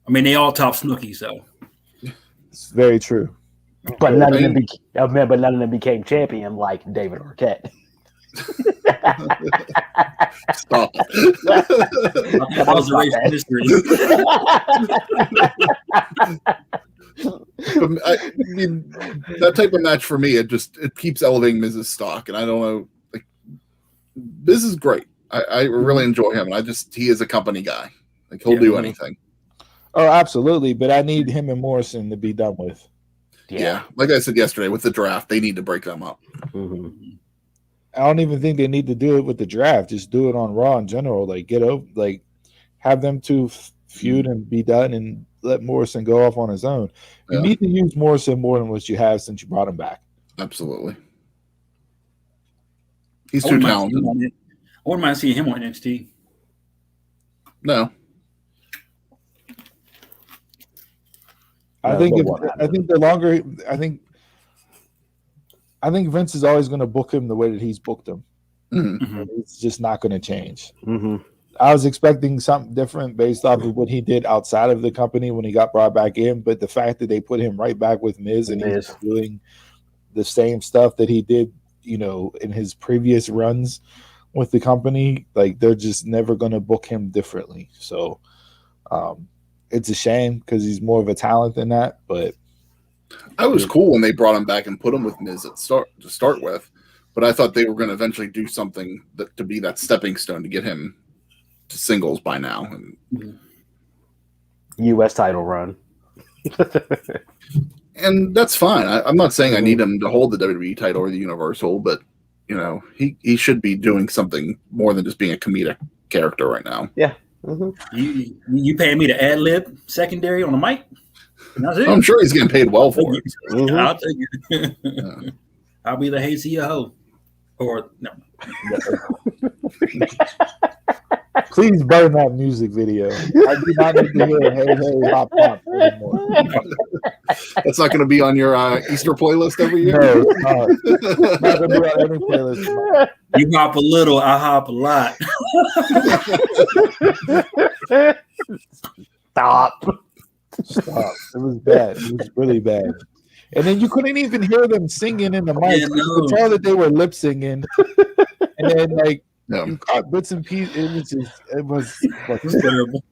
Speaker 5: I mean, they all top Snooki, so
Speaker 2: It's very true.
Speaker 4: But none of them became champion like David Arquette.
Speaker 3: Stop.
Speaker 5: that was a race history.
Speaker 3: I mean, that type of match for me, it keeps elevating Miz's stock, and I don't know. Like, Miz is great. I really enjoy him, and he is a company guy. Like, he'll do anything.
Speaker 2: Oh, absolutely. But I need him and Morrison to be done with.
Speaker 3: Yeah. Like I said yesterday, with the draft, they need to break them up.
Speaker 2: I don't even think they need to do it with the draft. Just do it on Raw in general. Like, get over, like, have them two feud and be done, and let Morrison go off on his own. You need to use Morrison more than what you have since you brought him back.
Speaker 3: Absolutely. He's too talented.
Speaker 5: I wouldn't mind seeing him on NXT.
Speaker 3: No.
Speaker 2: I think Vince is always going to book him the way that he's booked him. It's just not going to change. I was expecting something different based off of what he did outside of the company when he got brought back in, but the fact that they put him right back with Miz and he's doing the same stuff that he did, you know, in his previous runs with the company, like, they're just never going to book him differently. So it's a shame because he's more of a talent than that. But
Speaker 3: I was cool when they brought him back and put him with Miz to start with, but I thought they were going to eventually do something to be that stepping stone to get him to singles by now.
Speaker 4: U.S. title run.
Speaker 3: And that's fine. I'm not saying I need him to hold the WWE title or the Universal, but, you know, he should be doing something more than just being a comedic character right now.
Speaker 4: Yeah.
Speaker 5: You paying me to ad lib secondary on the mic? That's it.
Speaker 3: I'm sure he's getting paid well for it.
Speaker 5: I'll take it. I'll be the hazy hoe. Or no.
Speaker 2: please burn that music video. I do not need to hear "Hey Hey Hop Hop" anymore.
Speaker 3: That's not going to be on your Easter playlist every year.
Speaker 2: No, it's not going to be on any playlist.
Speaker 5: You hop a little, I hop a lot.
Speaker 4: Stop.
Speaker 2: It was bad. It was really bad. And then you couldn't even hear them singing in the mic.
Speaker 5: Yeah, no.
Speaker 2: You could tell that they were lip singing. And then, like,
Speaker 3: No.
Speaker 2: you caught bits and pieces. It was
Speaker 5: Terrible.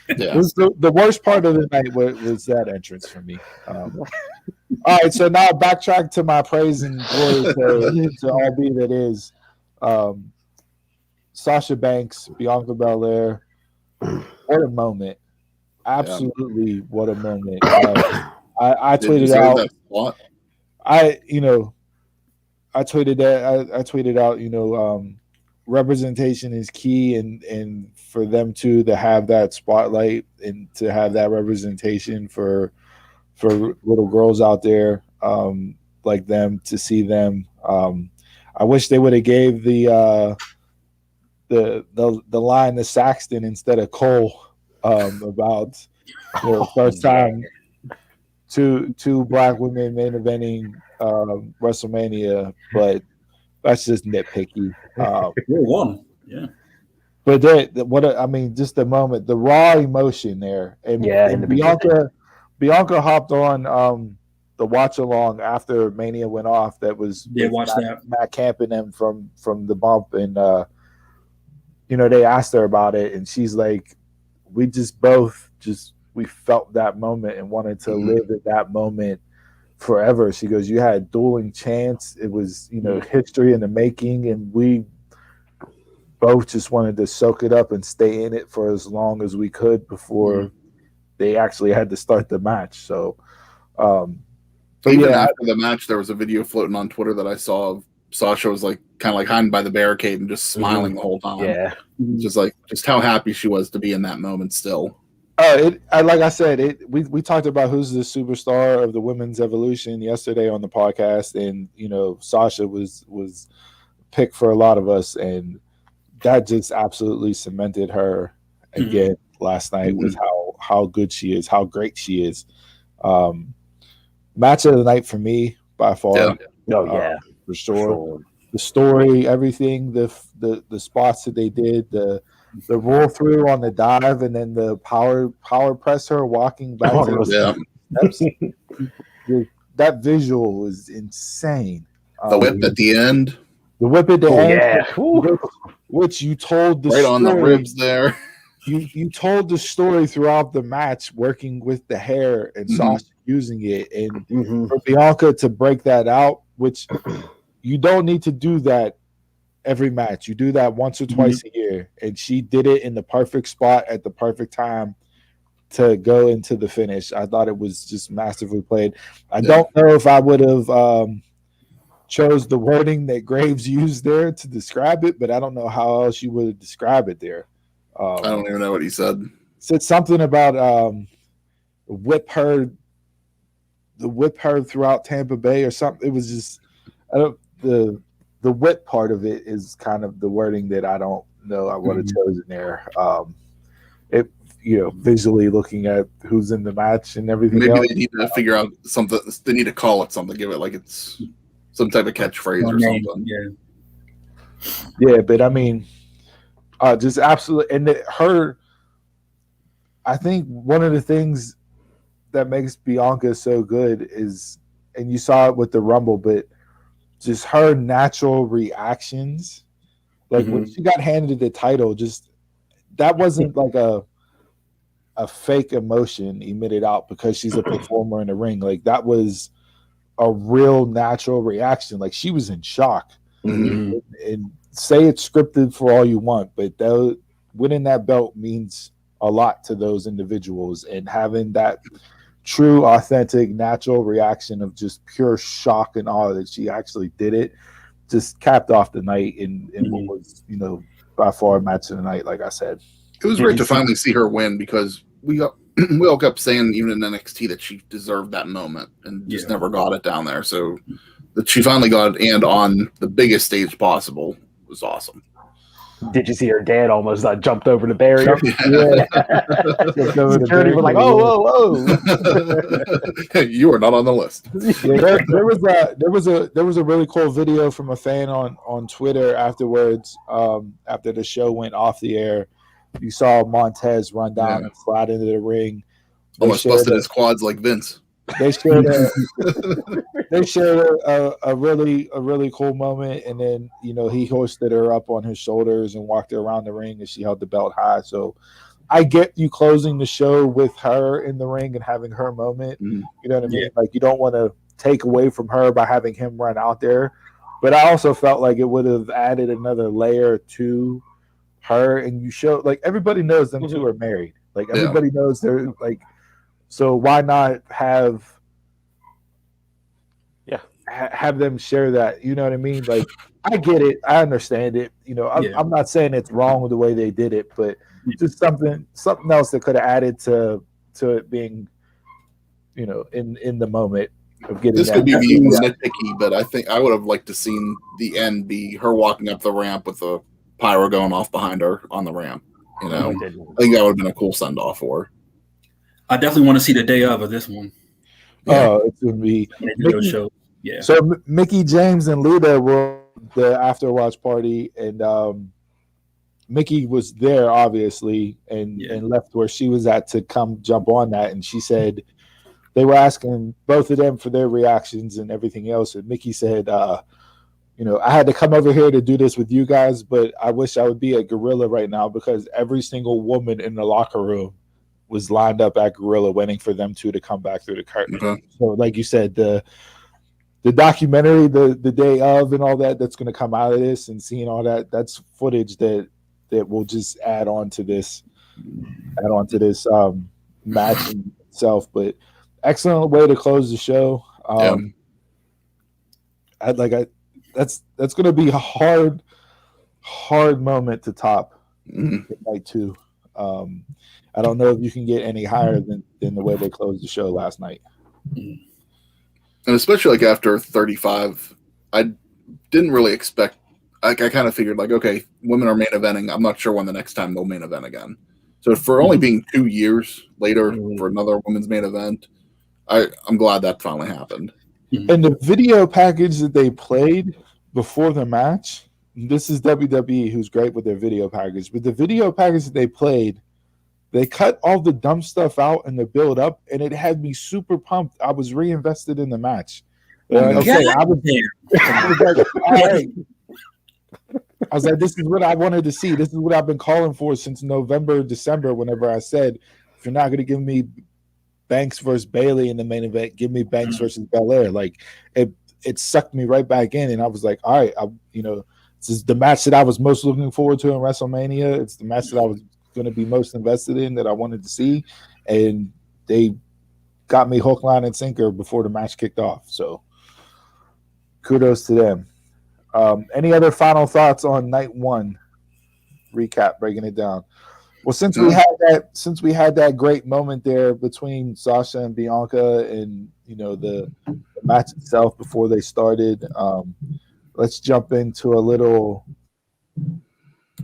Speaker 3: Yeah.
Speaker 2: It was the worst part of the night was that entrance for me. All right, so now backtrack to my praise and glory to all be that is. Sasha Banks, Bianca Belair. What a moment. Absolutely, what a moment. I tweeted out. I tweeted out, representation is key, and for them to have that spotlight and to have that representation for little girls out there like them, to see them. I wish they would have gave the line to Saxton instead of Cole about first time two black women main eventing WrestleMania, but that's just nitpicky.
Speaker 5: One, yeah.
Speaker 2: But just the moment, the raw emotion there, and Bianca hopped on watch along after Mania went off. That was
Speaker 5: watch that.
Speaker 2: Matt Camp and them from the bump, and they asked her about it, and she's like, we just both we felt that moment and wanted to live at that moment forever. She goes, you had dueling chants. It was, history in the making, and we both just wanted to soak it up and stay in it for as long as we could before they actually had to start the match. So, but
Speaker 3: even after the match, there was a video floating on Twitter that I saw of Sasha was like kind of like hiding by the barricade and just smiling the whole time.
Speaker 4: Yeah,
Speaker 3: just how happy she was to be in that moment still.
Speaker 2: Like I said, we talked about who's the superstar of the women's evolution yesterday on the podcast, and Sasha was picked for a lot of us, and that just absolutely cemented her again last night with how good she is, how great she is. Match of the night for me by far. For sure. The story, everything, the spots that they did, the roll through on the dive, and then the power press her walking back to the steps. That visual is insane.
Speaker 3: The whip at the end.
Speaker 2: The whip at the end, which you told the
Speaker 3: right
Speaker 2: story,
Speaker 3: on the ribs there.
Speaker 2: You told the story throughout the match, working with the hair and Sasha using it, and for Bianca to break that out, which you don't need to do that every match. You do that once or twice a year, and she did it in the perfect spot at the perfect time to go into the finish. I thought it was just masterfully played. I don't know if I would have chose the wording that Graves used there to describe it, but I don't know how else you would describe it there.
Speaker 3: I don't even know what he said.
Speaker 2: Said something about whip her throughout Tampa Bay or something. It was just the whip part of it is kind of the wording that I don't know I would have chosen there. It visually looking at who's in the match and everything.
Speaker 3: Maybe
Speaker 2: else.
Speaker 3: they need to figure out something. They need to call it something. Give it like it's some type of catchphrase or something.
Speaker 2: Yeah, but I mean, just absolutely. And I think one of the things that makes Bianca so good is, and you saw it with the Rumble, but just her natural reactions. Like when she got handed the title, just that wasn't like a fake emotion emitted out because she's a performer in the ring. Like that was a real natural reaction. Like she was in shock. And say it's scripted for all you want, but winning that belt means a lot to those individuals, and having that true, authentic, natural reaction of just pure shock and awe that she actually did it just capped off the night in what was, by far match of the night, like I said.
Speaker 3: It was great to finally see her win because we all kept saying, even in NXT, that she deserved that moment and just never got it down there. So that she finally got it, and on the biggest stage possible, was awesome.
Speaker 4: Did you see her dad almost jumped over the barrier? Security was like, "Oh, whoa!"
Speaker 3: You are not on the list.
Speaker 2: There was a really cool video from a fan on Twitter afterwards. After the show went off the air, you saw Montez run down and slide into the ring.
Speaker 3: Almost busted his quads like Vince.
Speaker 2: They shared a really cool moment, and then he hoisted her up on his shoulders and walked her around the ring, and she held the belt high. So I get you closing the show with her in the ring and having her moment. You know what I mean? Like you don't want to take away from her by having him run out there, but I also felt like it would have added another layer to her. And you show, like, everybody knows them two are married. Like everybody knows they're like. So why not have them share that? You know what I mean? Like, I get it. I understand it. I'm not saying it's wrong with the way they did it, but just something else that could have added to it being, in the moment of getting
Speaker 3: this
Speaker 2: that.
Speaker 3: Could be viewed as nitpicky, but I think I would have liked to seen the end be her walking up the ramp with the pyro going off behind her on the ramp. I think that would have been a cool send off for her.
Speaker 5: I definitely want to see the day of this one.
Speaker 2: Oh, it's gonna be
Speaker 5: show. Yeah.
Speaker 2: So Mickey James and Lita were the after watch party, and Mickey was there obviously, and left where she was at to come jump on that, and she said they were asking both of them for their reactions and everything else. And Mickey said, I had to come over here to do this with you guys, but I wish I would be at Gorilla right now because every single woman in the locker room was lined up at Gorilla waiting for them two to come back through the curtain.
Speaker 3: Okay.
Speaker 2: So, like you said, the documentary, the day of, and all that that's going to come out of this, and seeing all that, that's footage that will just add on to this match in itself. But excellent way to close the show. That's going to be a hard moment to top night 2. I don't know if you can get any higher than the way they closed the show last night.
Speaker 3: And especially like after 35, I didn't really expect. Like I kind of figured like, okay, women are main eventing. I'm not sure when the next time they'll main event again. So for only being 2 years later for another women's main event, I'm glad that finally happened.
Speaker 2: And the video package that they played before the match, this is WWE, who's great with their video package, but the video package that they played, they cut all the dumb stuff out in the build up, and it had me super pumped. I was reinvested in the match. I was like, all right. I was like, this is what I wanted to see. This is what I've been calling for since November, December, whenever I said, if you're not going to give me Banks versus Bailey in the main event, give me Banks versus Belair. Like, it sucked me right back in, and I was like, all right, this is the match that I was most looking forward to in WrestleMania. It's the match that I was going to be most invested in, that I wanted to see, and they got me hook, line, and sinker before the match kicked off. So kudos to them. Any other final thoughts on night 1 recap, breaking it down? Well, since we had that great moment there between Sasha and Bianca, and the match itself before they started, let's jump into a little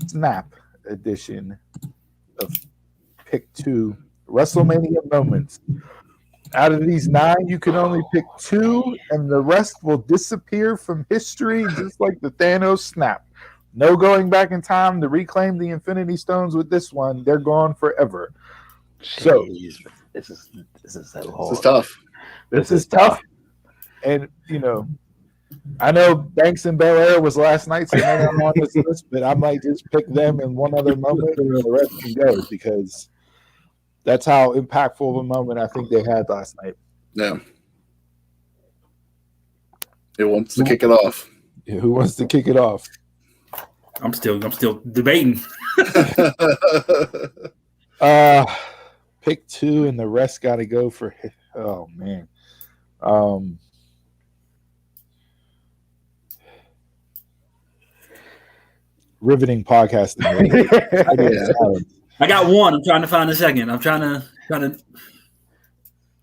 Speaker 2: snap edition of Pick 2 WrestleMania moments. Out of these 9, you can only pick 2, and the rest will disappear from history, just like the Thanos snap. No going back in time to reclaim the Infinity Stones with this one. They're gone forever. So
Speaker 4: this is so hard.
Speaker 3: This is tough.
Speaker 2: This is tough. And I know Banks and Belair was last night, so they're not on this list, but I might just pick them in one other moment, and the rest can go, because that's how impactful of a moment I think they had last night.
Speaker 3: Yeah. Who wants to kick it off?
Speaker 2: Yeah, who wants to kick it off?
Speaker 5: I'm still debating.
Speaker 2: Pick 2, and the rest got to go for. Oh man. Riveting podcasting.
Speaker 5: I got one. I'm trying to find a second. I'm trying to.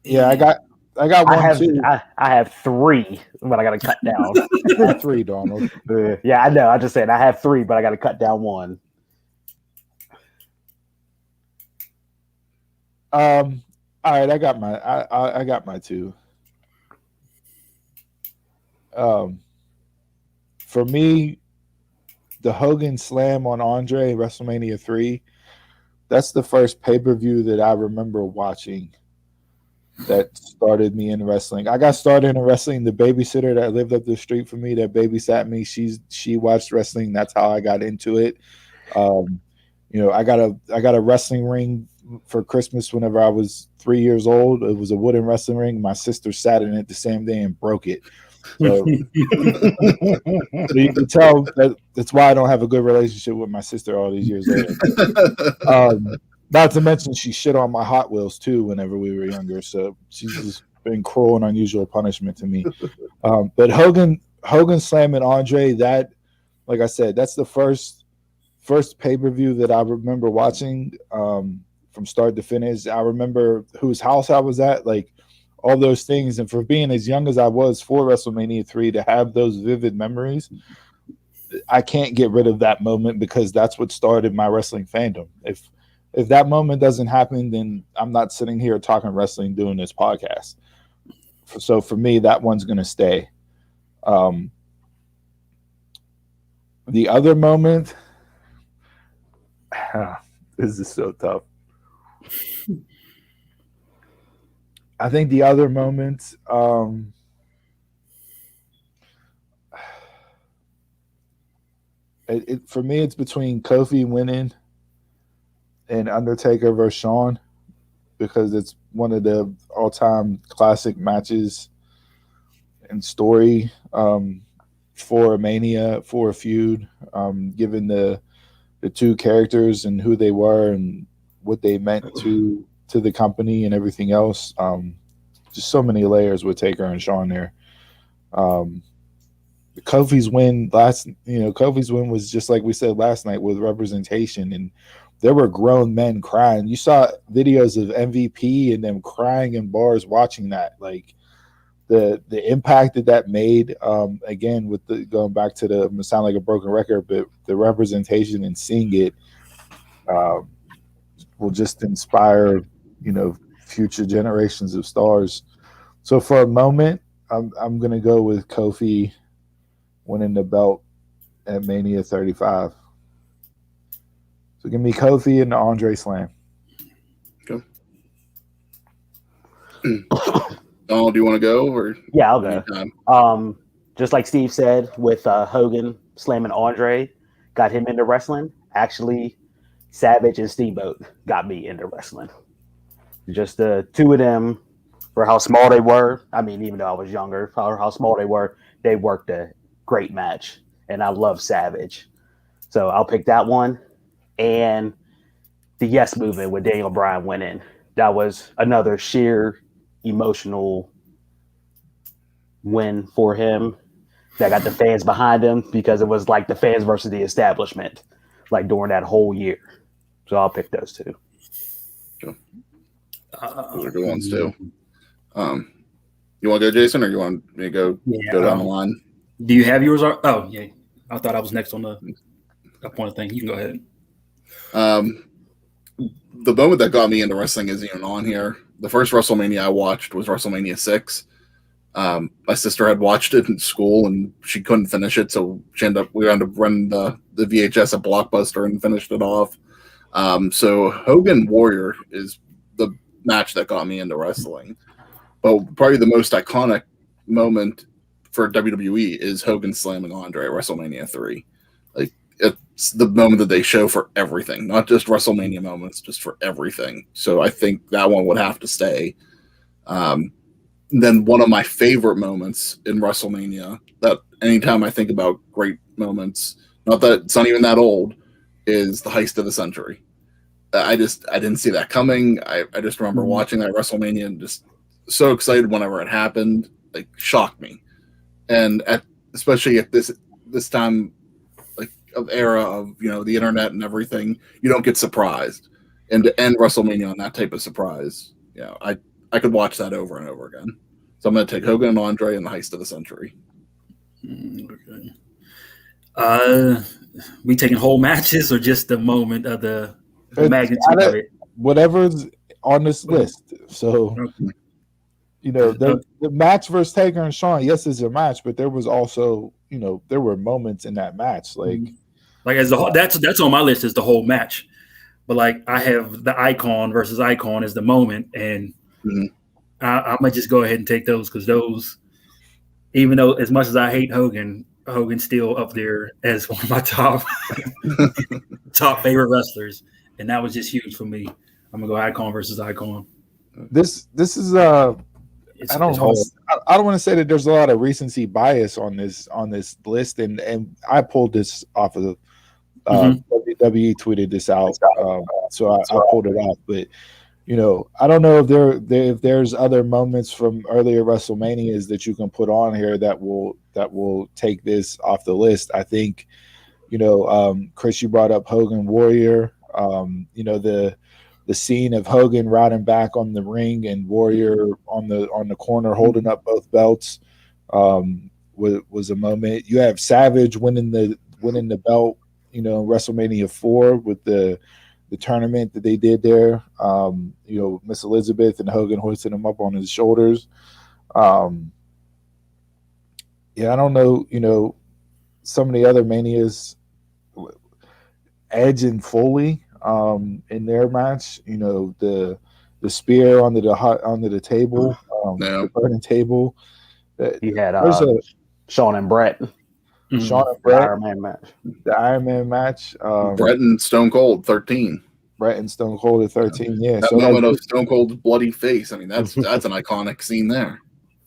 Speaker 2: Yeah, I got one too.
Speaker 4: I have 3, but I got to cut down.
Speaker 2: 3, Donald.
Speaker 4: Yeah, I know. I just said I have 3, but I got to cut down 1.
Speaker 2: All right, I got my 2. For me, the Hogan slam on Andre WrestleMania 3. That's the first pay-per-view that I remember watching that started me in wrestling. I got started in wrestling. The babysitter that lived up the street from me that babysat me, she watched wrestling. That's how I got into it. I got a wrestling ring for Christmas whenever I was 3 years old. It was a wooden wrestling ring. My sister sat in it the same day and broke it. So, so you can tell that's why I don't have a good relationship with my sister all these years later. Not to mention she shit on my Hot Wheels too whenever we were younger. So she's just been cruel and unusual punishment to me. But Hogan slamming Andre, that, like I said, that's the first pay-per-view that I remember watching from start to finish. I remember whose house I was at, like all those things. And for being as young as I was for WrestleMania 3 to have those vivid memories, I can't get rid of that moment because that's what started my wrestling fandom. If that moment doesn't happen, then I'm not sitting here talking wrestling doing this podcast. So for me, that one's going to stay. The other moment, this is so tough. I think the other moments, for me, it's between Kofi winning and Undertaker versus Shawn because it's one of the all-time classic matches and story for a Mania, for a feud, given the two characters and who they were and what they meant to the company and everything else. Just so many layers with Taker and Shawn there. Kofi's win Kofi's win was just like we said last night with representation, and there were grown men crying. You saw videos of MVP and them crying in bars watching that. Like the impact that made, again, with the going back to the sound like a broken record, but the representation and seeing it will just inspire, future generations of stars. So for a moment, I'm gonna go with Kofi winning the belt at Mania 35. So give me Kofi and the Andre Slam.
Speaker 3: Okay. Oh, do you want to go or?
Speaker 4: Yeah, I'll go. Just like Steve said, with Hogan slamming Andre, got him into wrestling. Actually, Savage and Steamboat got me into wrestling. Just the two of them, for how small they were. I mean, even though I was younger, for how small they worked a great match. And I love Savage. So I'll pick that one. And the Yes Movement with Daniel Bryan winning. That was another sheer emotional win for him that got the fans behind him because it was like the fans versus the establishment, like during that whole year. So I'll pick those two.
Speaker 3: Sure. Those are good ones too. You want to go, Jason, or you want me to go down the line?
Speaker 5: Do you have yours? Oh, yeah. I thought I was next on the point of thing. You can go ahead.
Speaker 3: The moment that got me into wrestling isn't even on here. The first WrestleMania I watched was WrestleMania 6. My sister had watched it in school and she couldn't finish it, so we ended up running the VHS at Blockbuster and finished it off. So Hogan Warrior is the match that got me into wrestling. But probably the most iconic moment for WWE is Hogan slamming Andre at WrestleMania 3. Like, it's the moment that they show for everything, not just WrestleMania moments, just for everything. So I think that one would have to stay. Then one of my favorite moments in WrestleMania, that anytime I think about great moments, not that it's not even that old, is the heist of the century. I didn't see that coming. I just remember watching that WrestleMania and just so excited whenever it happened, like shocked me. And especially at this time, like of era of the internet and everything, you don't get surprised. And to end WrestleMania on that type of surprise, I could watch that over and over again. So I'm going to take Hogan and Andre and the heist of the century.
Speaker 5: Okay. We taking whole matches or just the moment of the magnitude of it?
Speaker 2: Whatever's on this list. So, the match versus Taker and Shawn, yes, it's a match, but there was also, there were moments in that match. Like
Speaker 5: as the whole, that's on my list is the whole match. But like I have the icon versus icon as the moment, and I might just go ahead and take those because those, even though as much as I hate Hogan, Hogan's still up there as one of my top favorite wrestlers, and that was just huge for me. I'm gonna go icon versus icon.
Speaker 2: This is I don't want to say that there's a lot of recency bias on this list, and I pulled this off of WWE tweeted this out, so I pulled it off. But I don't know if there's other moments from earlier WrestleManias that you can put on here that will take this off the list. I think Chris, you brought up Hogan Warrior. The scene of Hogan riding back on the ring and Warrior on the corner holding up both belts was a moment. You have Savage winning the belt, in WrestleMania 4 with the tournament that they did there. Miss Elizabeth and Hogan hoisting him up on his shoulders. I don't know, some of the other Manias, Edge and Foley in their match, the the spear onto the table, the burning table.
Speaker 4: You had
Speaker 2: There's a
Speaker 4: Sean and Brett.
Speaker 2: Sean and
Speaker 4: The
Speaker 2: Brett,
Speaker 4: Iron Man match.
Speaker 2: the Iron Man match.
Speaker 3: Brett and Stone Cold 13.
Speaker 2: Brett and Stone Cold at 13. Yeah,
Speaker 3: That
Speaker 2: so
Speaker 3: moment of Stone Cold's bloody face. I mean, that's an iconic scene there.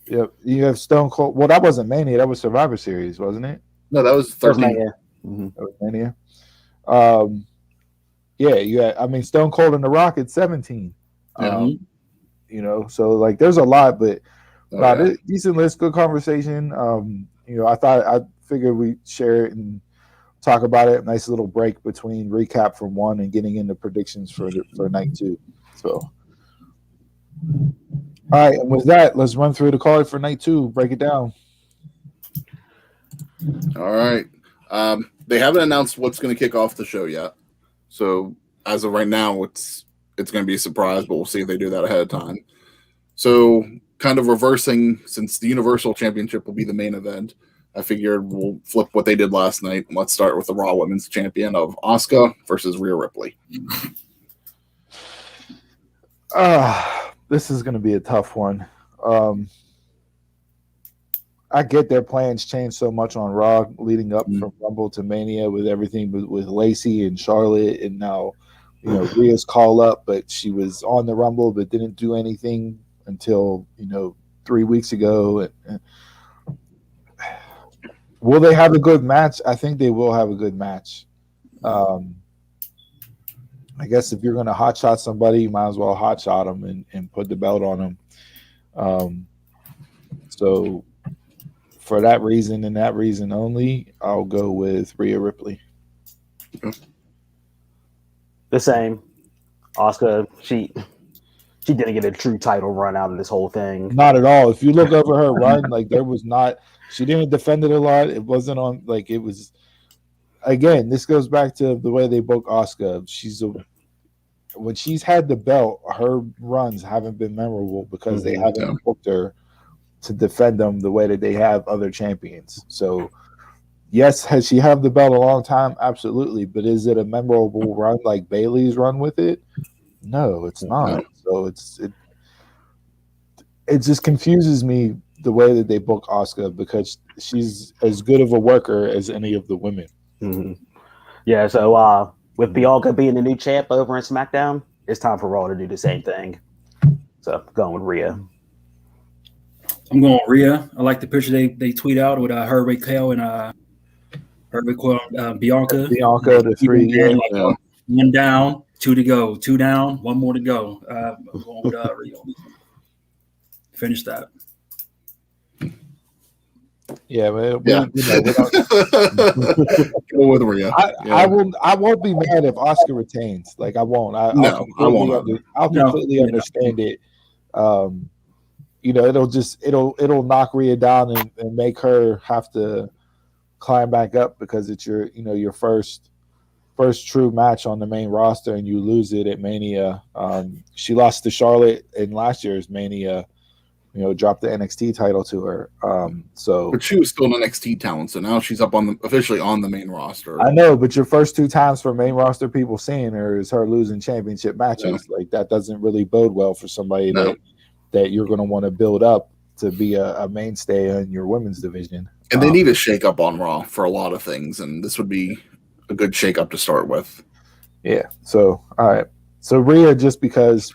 Speaker 2: Yep, you have Stone Cold. Well, that wasn't Mania. That was Survivor Series, wasn't it?
Speaker 3: No, that was 13.
Speaker 2: That was Mania. Yeah, yeah. I mean, Stone Cold and The Rock at 17. You know, so like, there's a lot, but decent list, good conversation. You know, I figured we'd share it and talk about it. Nice little break between recap from one and getting into predictions for night two. So, all right, and with that, let's run through the card for night two. Break it down.
Speaker 3: All right. They haven't announced what's going to kick off the show yet. So as of right now, it's going to be a surprise, but we'll see if they do that ahead of time. So kind of reversing, since the Universal Championship will be the main event, I figured we'll flip what they did last night. Let's start with the Raw Women's Champion of Asuka versus Rhea Ripley.
Speaker 2: This is going to be a tough one. I get their plans changed so much on Raw leading up from Rumble to Mania with everything with Lacey and Charlotte, and now, you know, Rhea's call up, but she was on the Rumble but didn't do anything until, you know, 3 weeks ago. Will they have a good match? I think they will have a good match. I guess if you're going to hotshot somebody, you might as well hotshot them and put the belt on them. So for that reason and that reason only, I'll go with Rhea Ripley.
Speaker 4: The same. Asuka, she didn't get a true title run out of this whole thing.
Speaker 2: Not at all. If you look over her run, like, there was not. She didn't defend it a lot. It wasn't on, like, it was. Again, this goes back to the way they book Asuka. When she's had the belt, her runs haven't been memorable because they haven't booked her to defend them the way that they have other champions. So, yes, has she had the belt a long time? Absolutely. But is it a memorable run like Bayley's run with it? No, it's not. So it just confuses me the way that they book Asuka, because she's as good of a worker as any of the women.
Speaker 4: Yeah, so with Bianca being the new champ over in SmackDown, it's time for Raw to do the same thing. So going with Rhea.
Speaker 5: I'm going with Rhea. I like the picture they tweet out with Hervey Kale and Bianca.
Speaker 2: Bianca, the three.
Speaker 5: One down, two to go. Two down, one more to go. I'm going with Rhea. Finish that.
Speaker 2: Yeah, man.
Speaker 3: Go with Rhea.
Speaker 2: I won't be mad if Asuka retains. Like, I won't. I won't. I'll completely understand it. You know, it'll knock Rhea down and make her have to climb back up because it's your first true match on the main roster, and you lose it at Mania. She lost to Charlotte in last year's Mania. You know, dropped the NXT title to her. But
Speaker 3: she was still an NXT talent, so now she's up officially on the main roster.
Speaker 2: I know, but your first two times for main roster people seeing her is her losing championship matches. Like, that doesn't really bode well for somebody that you're going to want to build up to be a mainstay in your women's division.
Speaker 3: And they need a shake-up on Raw for a lot of things, and this would be a good shake-up to start with.
Speaker 2: Yeah. So, all right. So Rhea, just because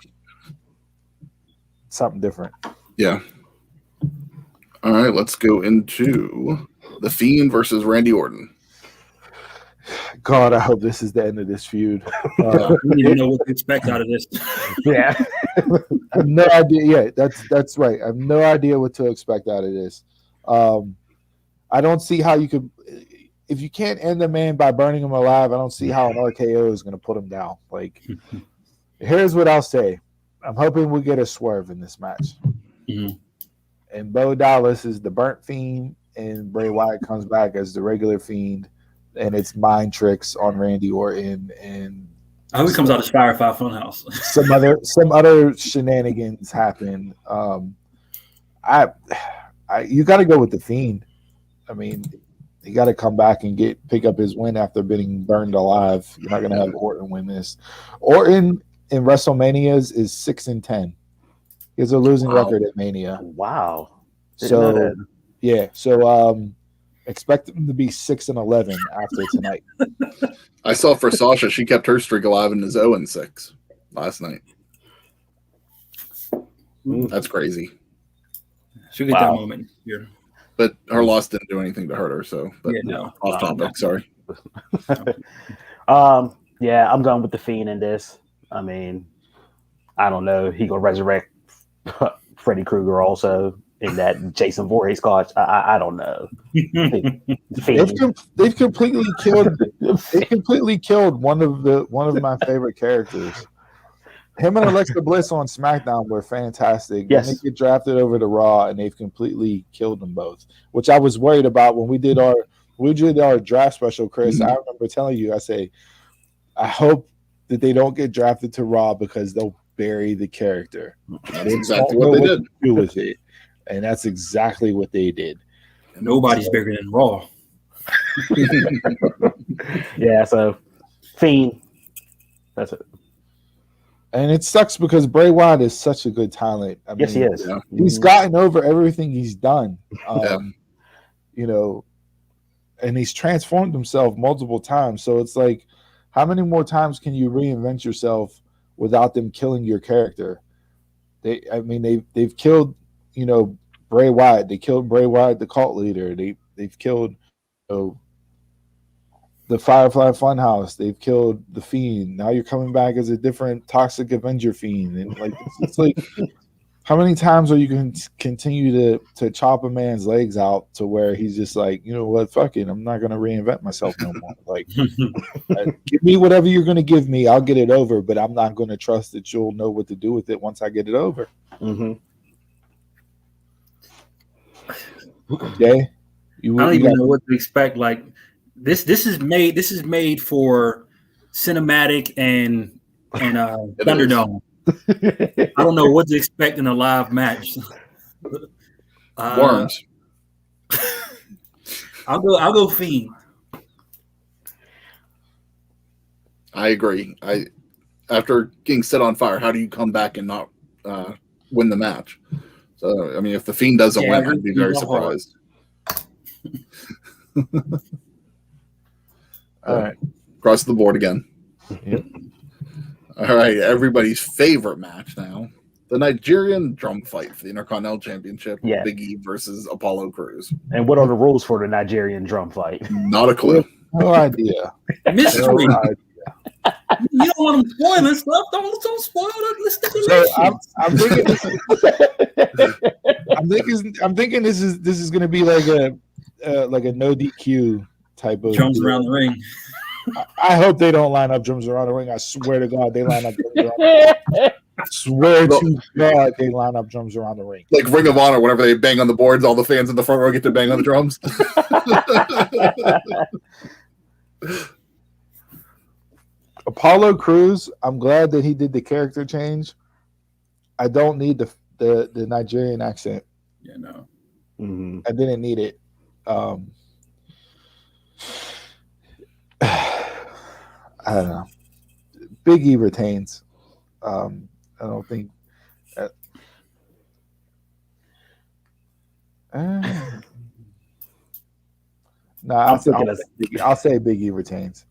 Speaker 2: something different.
Speaker 3: Yeah. All right, let's go into The Fiend versus Randy Orton.
Speaker 2: God, I hope this is the end of this feud.
Speaker 5: We don't even know what to expect out of this.
Speaker 2: Yeah. I have no idea. Yeah, that's right. I have no idea what to expect out of this. I don't see how you could, if you can't end the man by burning him alive, I don't see how an RKO is going to put him down. Like, here's what I'll say. I'm hoping we get a swerve in this match. And Bo Dallas is the burnt Fiend, and Bray Wyatt comes back as the regular Fiend, and it's mind tricks on Randy Orton, and
Speaker 5: I hope he comes out as Firefly Funhouse.
Speaker 2: some other shenanigans happen. You got to go with the Fiend. I mean, he got to come back and pick up his win after being burned alive. You're not going to have Orton win this. Orton in WrestleManias is 6-10. He has a losing record at Mania.
Speaker 4: Wow. Didn't know that.
Speaker 2: Yeah. So expect him to be 6-11 after tonight.
Speaker 3: I saw for Sasha, she kept her streak alive and is 0-6 last night. That's crazy.
Speaker 5: She'll get that moment here.
Speaker 3: But her loss didn't do anything to hurt her. So, but
Speaker 5: Yeah, no.
Speaker 3: off topic.
Speaker 5: No.
Speaker 3: Sorry.
Speaker 4: Yeah, I'm going with the Fiend in this. I mean, I don't know. He gonna resurrect Freddy Krueger also in that Jason Voorhees catch. I don't know.
Speaker 2: They've completely killed one of my favorite characters. Him and Alexa Bliss on SmackDown were fantastic.
Speaker 4: Yes.
Speaker 2: And they get drafted over to Raw, and they've completely killed them both. Which I was worried about when we did our draft special, Chris. I remember telling you, I say, I hope that they don't get drafted to Raw because they'll bury the character.
Speaker 3: That's exactly what they did.
Speaker 2: Do with it, and that's exactly what they did.
Speaker 5: Nobody's bigger than Raw.
Speaker 4: Yeah, so Fiend. That's it.
Speaker 2: And it sucks because Bray Wyatt is such a good talent. I
Speaker 4: Yes,
Speaker 2: mean,
Speaker 4: he is.
Speaker 3: Yeah.
Speaker 2: He's gotten over everything he's done.
Speaker 3: Yeah.
Speaker 2: You know, and he's transformed himself multiple times. So it's like, how many more times can you reinvent yourself without them killing your character? They've killed, Bray Wyatt. They killed Bray Wyatt, the cult leader. They've killed, the Firefly Funhouse. They've killed the Fiend. Now you're coming back as a different Toxic Avenger Fiend, and like it's like, how many times are you going to continue to chop a man's legs out to where he's just like, you know what, fuck it, I'm not going to reinvent myself no more. Like, give me whatever you're going to give me, I'll get it over, but I'm not going to trust that you'll know what to do with it once I get it over.
Speaker 4: Mm-hmm.
Speaker 2: Okay,
Speaker 5: I don't even know what to expect. Like this is made for cinematic and Thunderdome. I don't know what to expect in a live match.
Speaker 3: Worms.
Speaker 5: I'll go Fiend.
Speaker 3: I agree. After getting set on fire, how do you come back and not win the match? So, I mean, if the Fiend doesn't win, I'd be very surprised.
Speaker 2: All right.
Speaker 3: Across the board again.
Speaker 2: Yep.
Speaker 3: All right, everybody's favorite match now. The Nigerian drum fight for the Intercontinental Championship.
Speaker 4: Yeah.
Speaker 3: Big E versus Apollo Crews.
Speaker 4: And what are the rules for the Nigerian drum fight?
Speaker 3: Not a clue.
Speaker 2: No idea.
Speaker 5: Mystery.
Speaker 2: No idea.
Speaker 5: You don't want them spoiling stuff. Don't spoil it. Let's stick
Speaker 2: So
Speaker 5: it.
Speaker 2: I'm thinking this is going to be like a no DQ type of
Speaker 5: Drums around the ring.
Speaker 2: I hope they don't line up drums around the ring. I swear to God, they line up drums around the ring. I swear to God, they line up drums around the ring.
Speaker 3: Like Ring of Honor, whenever they bang on the boards, all the fans in the front row get to bang on the drums.
Speaker 2: Apollo Crews, I'm glad that he did the character change. I don't need the Nigerian accent.
Speaker 5: Yeah, no.
Speaker 4: Mm-hmm.
Speaker 2: I didn't need it. I don't know. Big E retains. I don't think. I'll say Big E retains.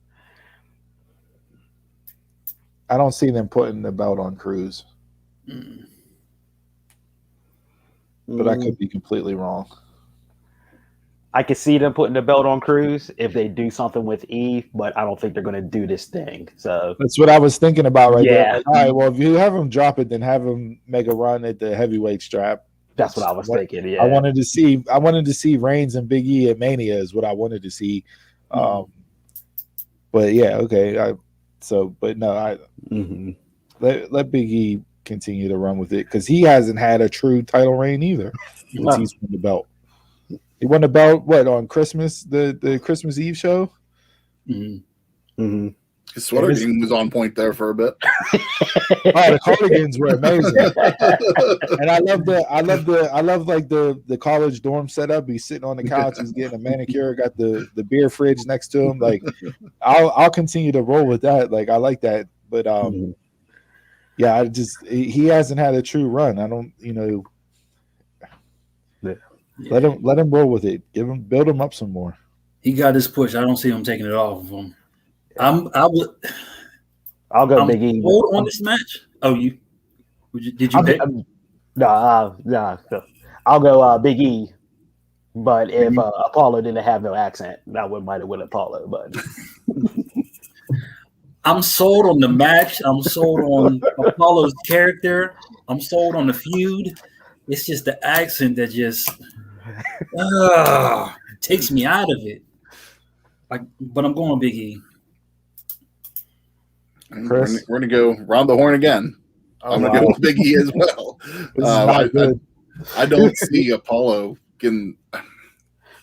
Speaker 2: I don't see them putting the belt on Crews, but I could be completely wrong.
Speaker 4: I could see them putting the belt on Crews if they do something with E, but I don't think they're going to do this thing. So
Speaker 2: that's what I was thinking about right there.
Speaker 4: Yeah.
Speaker 2: Like, all right, well, if you have him drop it, then have him make a run at the heavyweight strap.
Speaker 4: that's what I was thinking. Yeah,
Speaker 2: I wanted to see Reigns and Big E at Mania is what I wanted to see. But yeah, okay. Let Big E continue to run with it because he hasn't had a true title reign either. Since he's won the belt. He won the belt on Christmas, the Christmas Eve show.
Speaker 5: Mm-hmm.
Speaker 4: Mm-hmm.
Speaker 3: His sweater game was on point there for a bit.
Speaker 2: The cardigans were amazing, and I love like the college dorm setup. He's sitting on the couch, he's getting a manicure, got the beer fridge next to him. Like, I'll continue to roll with that. Like, I like that, but Yeah, he hasn't had a true run. I don't, let him roll with it. Build him up some more.
Speaker 5: He got his push. I don't see him taking it off of him.
Speaker 4: I'll go Big E.
Speaker 5: Sold on this match. Oh, did you pick?
Speaker 4: No. I'll go Big E. But if Apollo didn't have no accent, I might have went Apollo. But
Speaker 5: I'm sold on the match. I'm sold on Apollo's character. I'm sold on the feud. It's just the accent that just takes me out of it. But I'm going Big E.
Speaker 3: We're gonna go round the horn again. I'm gonna go with Big E as well. I don't see Apollo getting.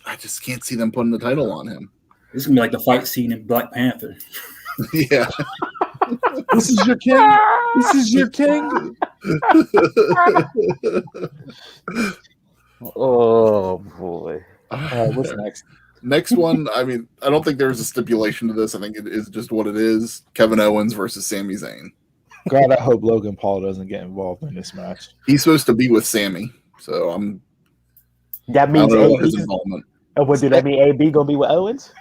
Speaker 3: I just can't see them putting the title on him.
Speaker 5: This is gonna be like the fight scene in Black Panther.
Speaker 3: Yeah.
Speaker 2: This is your king. This is your king.
Speaker 4: Oh boy.
Speaker 2: What's next?
Speaker 3: Next one. I mean, I don't think there's a stipulation to this. I think it is just what it is. Kevin Owens versus Sami Zayn.
Speaker 2: God, I hope Logan Paul doesn't get involved in this match.
Speaker 3: He's supposed to be with Sami, so
Speaker 4: that means
Speaker 3: his involvement.
Speaker 4: What do that mean? AB gonna be with Owens?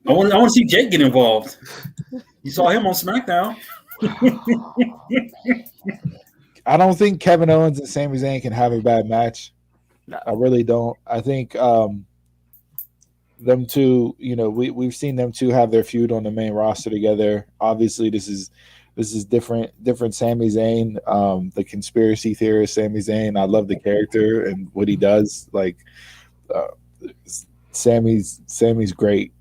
Speaker 5: I want to see Jake get involved. You saw him on SmackDown.
Speaker 2: I don't think Kevin Owens and Sami Zayn can have a bad match. No. I really don't. I think them two, we've seen them two have their feud on the main roster together. Obviously, this is different Sami Zayn. The conspiracy theorist Sami Zayn. I love the character and what he does. Sammy's great.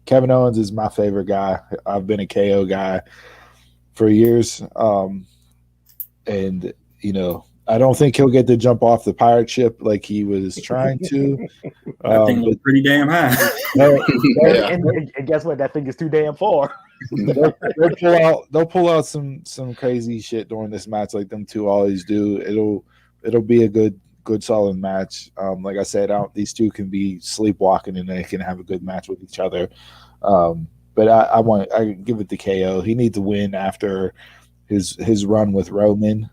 Speaker 2: Kevin Owens is my favorite guy. I've been a KO guy for years. And I don't think he'll get to jump off the pirate ship like he was trying to.
Speaker 5: I think it's pretty damn high.
Speaker 4: And guess what? That thing is too damn far.
Speaker 2: They'll pull out some crazy shit during this match, like them two always do. It'll be a good solid match. Like I said, these two can be sleepwalking and they can have a good match with each other. But I give it to KO. He needs to win after his run with Roman,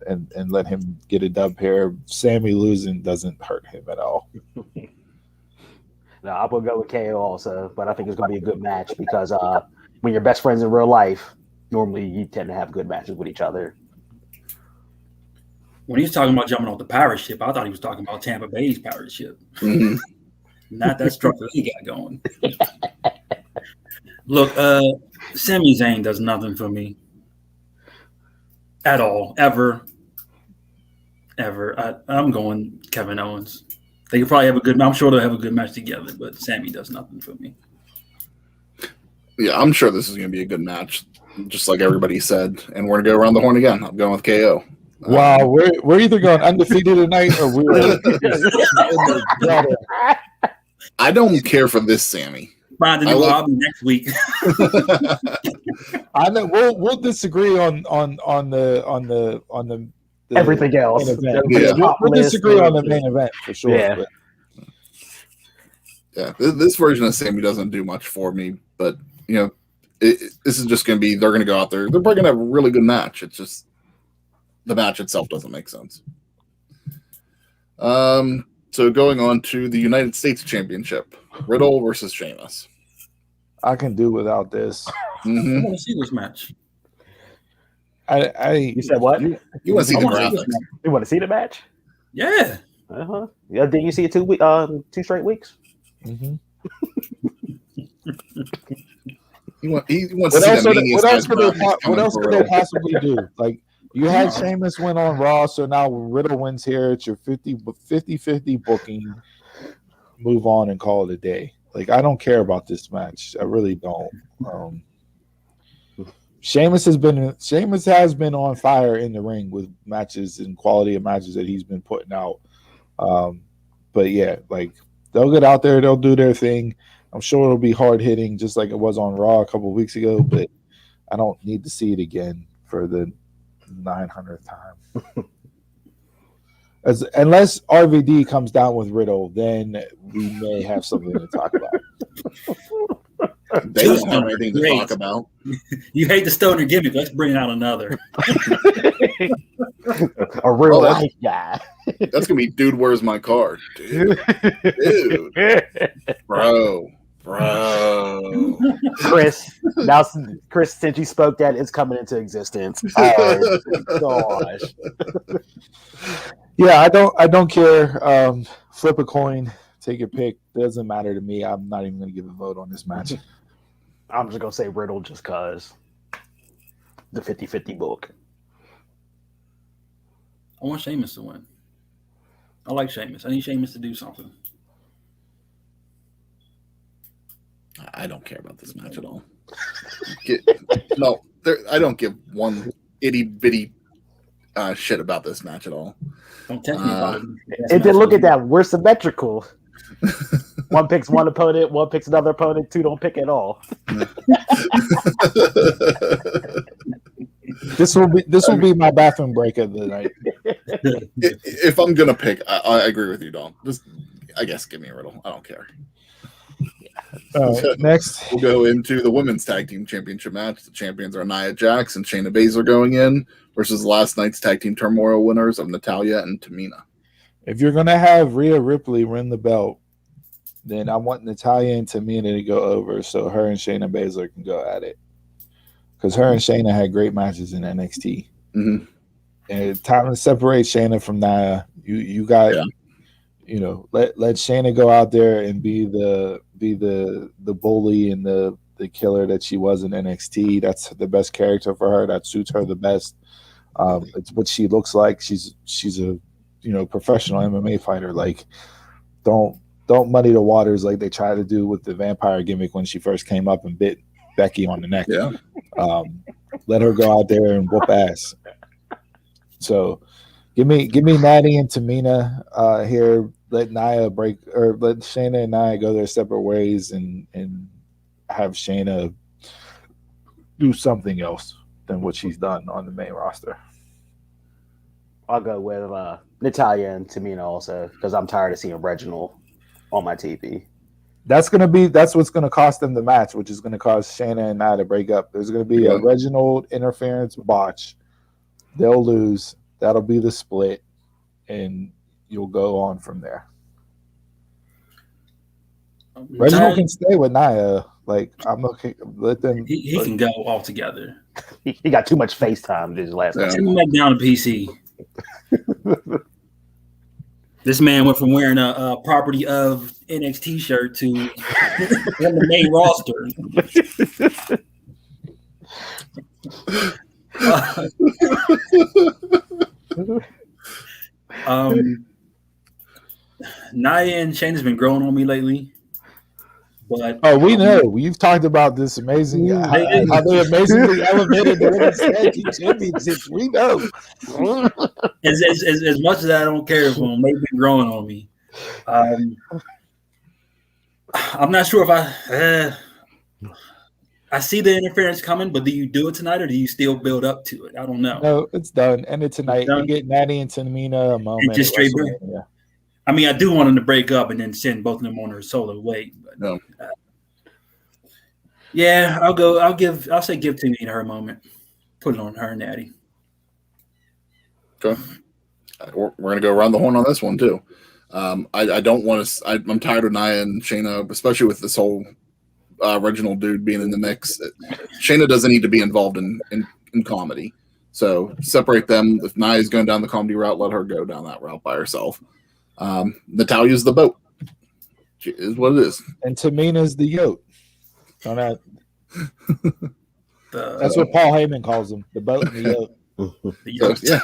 Speaker 2: and let him get a dub here. Sammy losing doesn't hurt him at all.
Speaker 4: No, I will go with KO also, but I think it's going to be a good match because when you're best friends in real life, normally you tend to have good matches with each other.
Speaker 5: When he was talking about jumping off the pirate ship, I thought he was talking about Tampa Bay's pirate ship. Mm-hmm. Not that structure he got going. Look, Sami Zayn does nothing for me at all, ever. I'm going Kevin Owens. They could probably have I'm sure they'll have a good match together, but Sami does nothing for me.
Speaker 3: Yeah, I'm sure this is going to be a good match, just like everybody said. And we're going to go around the horn again. I'm going with KO.
Speaker 2: Wow, we're either going undefeated tonight or we're.
Speaker 3: I don't care for this, Sammy.
Speaker 5: Find a new hobby next week.
Speaker 2: I know we'll disagree on the
Speaker 4: everything else.
Speaker 2: We'll disagree on the main event for sure.
Speaker 4: Yeah.
Speaker 3: This version of Sammy doesn't do much for me, but this is just going to be. They're going to go out there. They're probably going to have a really good match. It's just the match itself doesn't make sense. So going on to the United States Championship, Riddle versus Sheamus.
Speaker 2: I can do without this.
Speaker 3: Mm-hmm.
Speaker 5: I want to see this match.
Speaker 4: You said what?
Speaker 3: You want to see the graphics?
Speaker 4: You want to see the match?
Speaker 5: Yeah.
Speaker 4: Yeah. Did you see it 2 straight weeks?
Speaker 2: Mm-hmm.
Speaker 3: He wants to see the
Speaker 2: What else could they possibly do? Like, you had Sheamus win on Raw, so now Riddle wins here. It's your 50-50 booking. Move on and call it a day. Like, I don't care about this match. I really don't. Sheamus has been on fire in the ring with matches and quality of matches that he's been putting out. But yeah, like, they'll get out there, they'll do their thing. I'm sure it'll be hard hitting, just like it was on Raw a couple of weeks ago. But I don't need to see it again for the 900th time. Unless RVD comes down with Riddle, then we may have something to talk about.
Speaker 3: They don't have anything to talk about.
Speaker 5: You hate the stoner gimmick. Let's bring out another.
Speaker 4: A real life guy.
Speaker 3: That's gonna be dude. Where's my car, dude? Bro.
Speaker 4: Chris, since you spoke that, it's coming into existence. Oh gosh.
Speaker 2: Yeah, I don't care. Flip a coin, take your pick. Doesn't matter to me. I'm not even going to give a vote on this match.
Speaker 4: I'm just going to say Riddle just because the 50-50 book.
Speaker 5: I want Sheamus to win. I like Sheamus. I need Sheamus to do something.
Speaker 3: I don't care about this match at all. I don't give one itty bitty shit about this match at all.
Speaker 5: Don't tell me about it.
Speaker 4: And then look at that. We're symmetrical. One picks one opponent, one picks another opponent, two don't pick at all.
Speaker 2: This will be my bathroom break of the night.
Speaker 3: If I'm gonna pick, I agree with you, Dom. Just, I guess, give me a Riddle. I don't care.
Speaker 2: Next,
Speaker 3: we'll go into the women's tag team championship match. The champions are Nia Jax and Shayna Baszler going in versus last night's tag team turmoil winners of Natalya and Tamina.
Speaker 2: If you're gonna have Rhea Ripley win the belt, then I want Natalya and Tamina to go over so her and Shayna Baszler can go at it. Because her and Shayna had great matches in NXT.
Speaker 3: Mm-hmm.
Speaker 2: And time to separate Shayna from Nia. You got let Shayna go out there and be the bully and the killer that she was in NXT. That's the best character for her. That suits her the best. It's what she looks like. She's a professional MMA fighter. Like, don't muddy the waters like they tried to do with the vampire gimmick when she first came up and bit Becky on the neck.
Speaker 3: Yeah.
Speaker 2: Let her go out there and whoop ass. So give me Natty and Tamina here. Let Shayna and Nia go their separate ways and have Shayna do something else than what she's done on the main roster.
Speaker 4: I'll go with Natalya and Tamina also because I'm tired of seeing Reginald on my TV.
Speaker 2: That's what's gonna cost them the match, which is gonna cause Shayna and Nia to break up. There's gonna be a Reginald interference botch. They'll lose. That'll be the split, and you'll go on from there. Reginald can stay with Nia. Like, I'm okay. Let them.
Speaker 5: He can go altogether.
Speaker 4: He got too much FaceTime this last night.
Speaker 5: Send him back down to PC. This man went from wearing a property of NXT shirt to on the main roster. Nia and Shayna's been growing on me lately. But
Speaker 2: we know you've talked about this amazing how they amazingly elevated the women's tag team championships. We know.
Speaker 5: As much as I don't care for them, they've been growing on me. I'm not sure if I see the interference coming, but do you do it tonight or do you still build up to it? I don't know.
Speaker 2: No, it's done. End it tonight. You get Natty and Tamina a moment.
Speaker 5: And just straight break. I mean, I do want them to break up and then send both of them on their solo way. But,
Speaker 3: no.
Speaker 5: Yeah, I'll say give Tamina her moment. Put it on her, Natty.
Speaker 3: Okay. We're going to go around the horn on this one, too. I don't want to. I'm tired of Nia and Shayna, especially with this whole Reginald dude being in the mix. Shayna doesn't need to be involved in comedy. So separate them. If Nia's going down the comedy route, let her go down that route by herself. Natalya's the boat. She is what it is.
Speaker 2: And Tamina's the yoke. That's what Paul Heyman calls them, the boat and the yoke.
Speaker 3: So,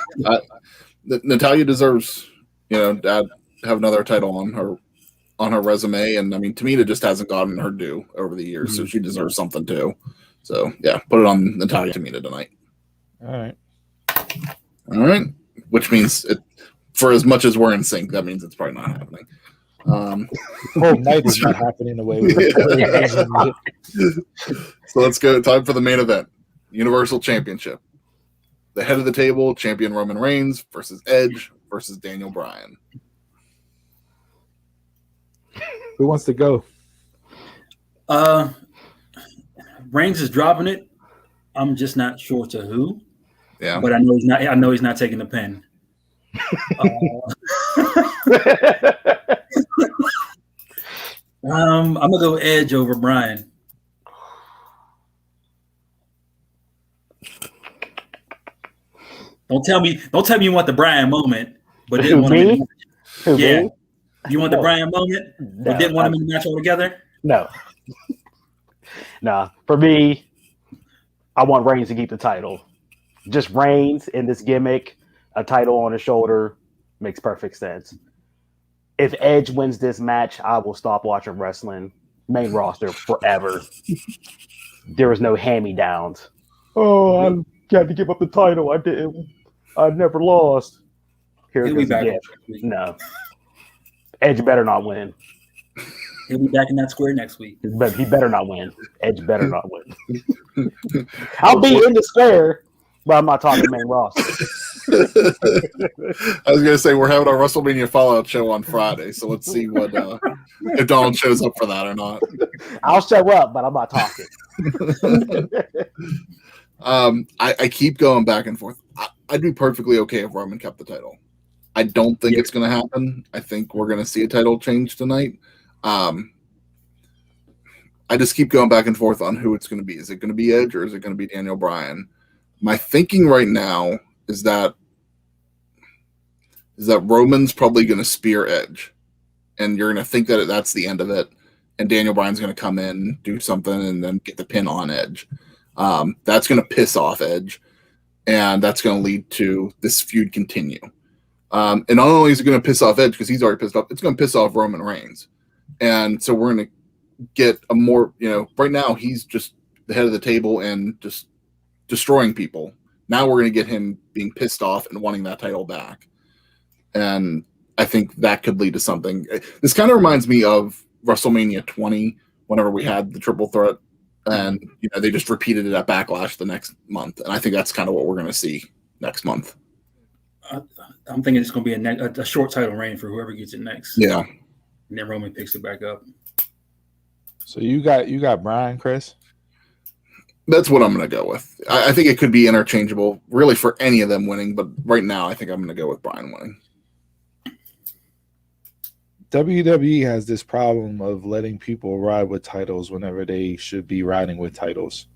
Speaker 3: Natalya deserves, to have another title on her resume, and I mean, Tamina just hasn't gotten her due over the years, so she deserves something too. So yeah, put it on Natalya Tamina tonight.
Speaker 2: All
Speaker 3: right. Which means for as much as we're in sync, that means it's probably not happening.
Speaker 2: Whole night is not happening the way we
Speaker 3: So let's go. Time for the main event: Universal Championship. The head of the table, champion Roman Reigns versus Edge versus Daniel Bryan.
Speaker 2: Who wants to go?
Speaker 5: Reigns is dropping it. I'm just not sure to who.
Speaker 3: Yeah.
Speaker 5: But I know he's not. I know he's not taking the pin. I'm gonna go Edge over Bryan. Don't tell me you want the Bryan moment, but didn't want him in the match. Yeah. You want the Bryan moment, but didn't want him in the match altogether?
Speaker 4: No. Nah. For me, I want Reigns to keep the title. Just Reigns in this gimmick, a title on his shoulder, makes perfect sense. If Edge wins this match, I will stop watching wrestling main roster forever. There is no hand-me-downs. Oh, I got to give up the title. I never lost. Here it goes again. No. Edge better not win.
Speaker 5: He'll be back in that square next week.
Speaker 4: But he better not win. Edge better not win. I'll be in the square, but I'm not talking main roster.
Speaker 3: I was going to say, we're having our WrestleMania Fallout show on Friday, so let's see what if Donald shows up for that or not.
Speaker 4: I'll show up, but I'm not talking.
Speaker 3: I keep going back and forth. I'd be perfectly okay if Roman kept the title. I don't think it's going to happen. I think we're going to see a title change tonight. I just keep going back and forth on who it's going to be. Is it going to be Edge or is it going to be Daniel Bryan? My thinking right now is that Roman's probably going to spear Edge, and you're going to think that that's the end of it, and Daniel Bryan's going to come in, do something, and then get the pin on Edge. That's going to piss off Edge, and that's going to lead to this feud continue. And not only is it going to piss off Edge because he's already pissed off, it's going to piss off Roman Reigns. And so we're going to get a more, right now he's just the head of the table and just destroying people. Now we're going to get him being pissed off and wanting that title back. And I think that could lead to something. This kind of reminds me of WrestleMania 20, whenever we had the triple threat. And, they just repeated it at Backlash the next month. And I think that's kind of what we're going to see next month.
Speaker 5: I'm thinking it's going to be a short title reign for whoever gets it next.
Speaker 3: Yeah.
Speaker 5: And then Roman picks it back up.
Speaker 2: So you got Bryan, Chris?
Speaker 3: That's what I'm going to go with. I think it could be interchangeable, really, for any of them winning. But right now, I think I'm going to go with Bryan winning.
Speaker 2: WWE has this problem of letting people ride with titles whenever they should be riding with titles.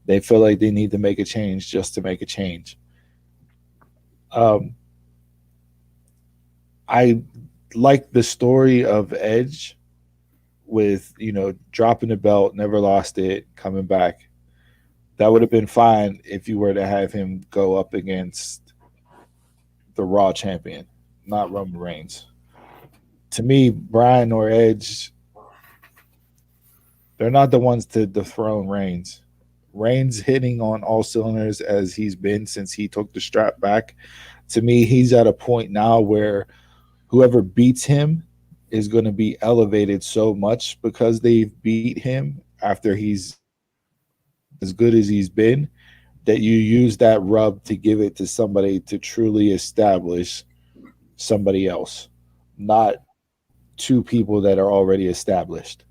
Speaker 2: They feel like they need to make a change just to make a change. I like the story of Edge with, dropping the belt, never lost it, coming back. That would have been fine if you were to have him go up against the Raw champion, not Roman Reigns. To me, Bryan or Edge, they're not the ones to dethrone Reigns. Reigns hitting on all cylinders as he's been since he took the strap back. To me, he's at a point now where whoever beats him is going to be elevated so much because they've beat him after he's as good as he's been, that you use that rub to give it to somebody to truly establish somebody else, not two people that are already established.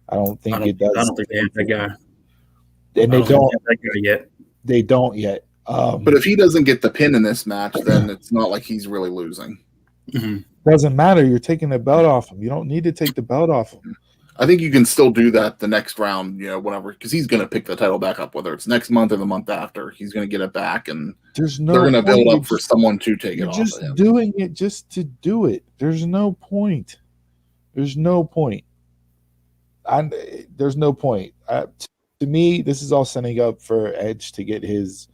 Speaker 2: I don't think it does.
Speaker 5: I don't think they have that guy.
Speaker 2: And they don't
Speaker 5: have that guy yet.
Speaker 2: They don't yet.
Speaker 3: But if he doesn't get the pin in this match, then it's not like he's really losing.
Speaker 5: Mm-hmm.
Speaker 2: Doesn't matter. You're taking the belt off him. You don't need to take the belt off him.
Speaker 3: I think you can still do that the next round, whenever, because he's going to pick the title back up, whether it's next month or the month after. He's going to get it back, and they're going to build up for someone to take it off of him.
Speaker 2: Just doing it just to do it. There's no point. There's no point. There's no point. To me, this is all setting up for Edge to get his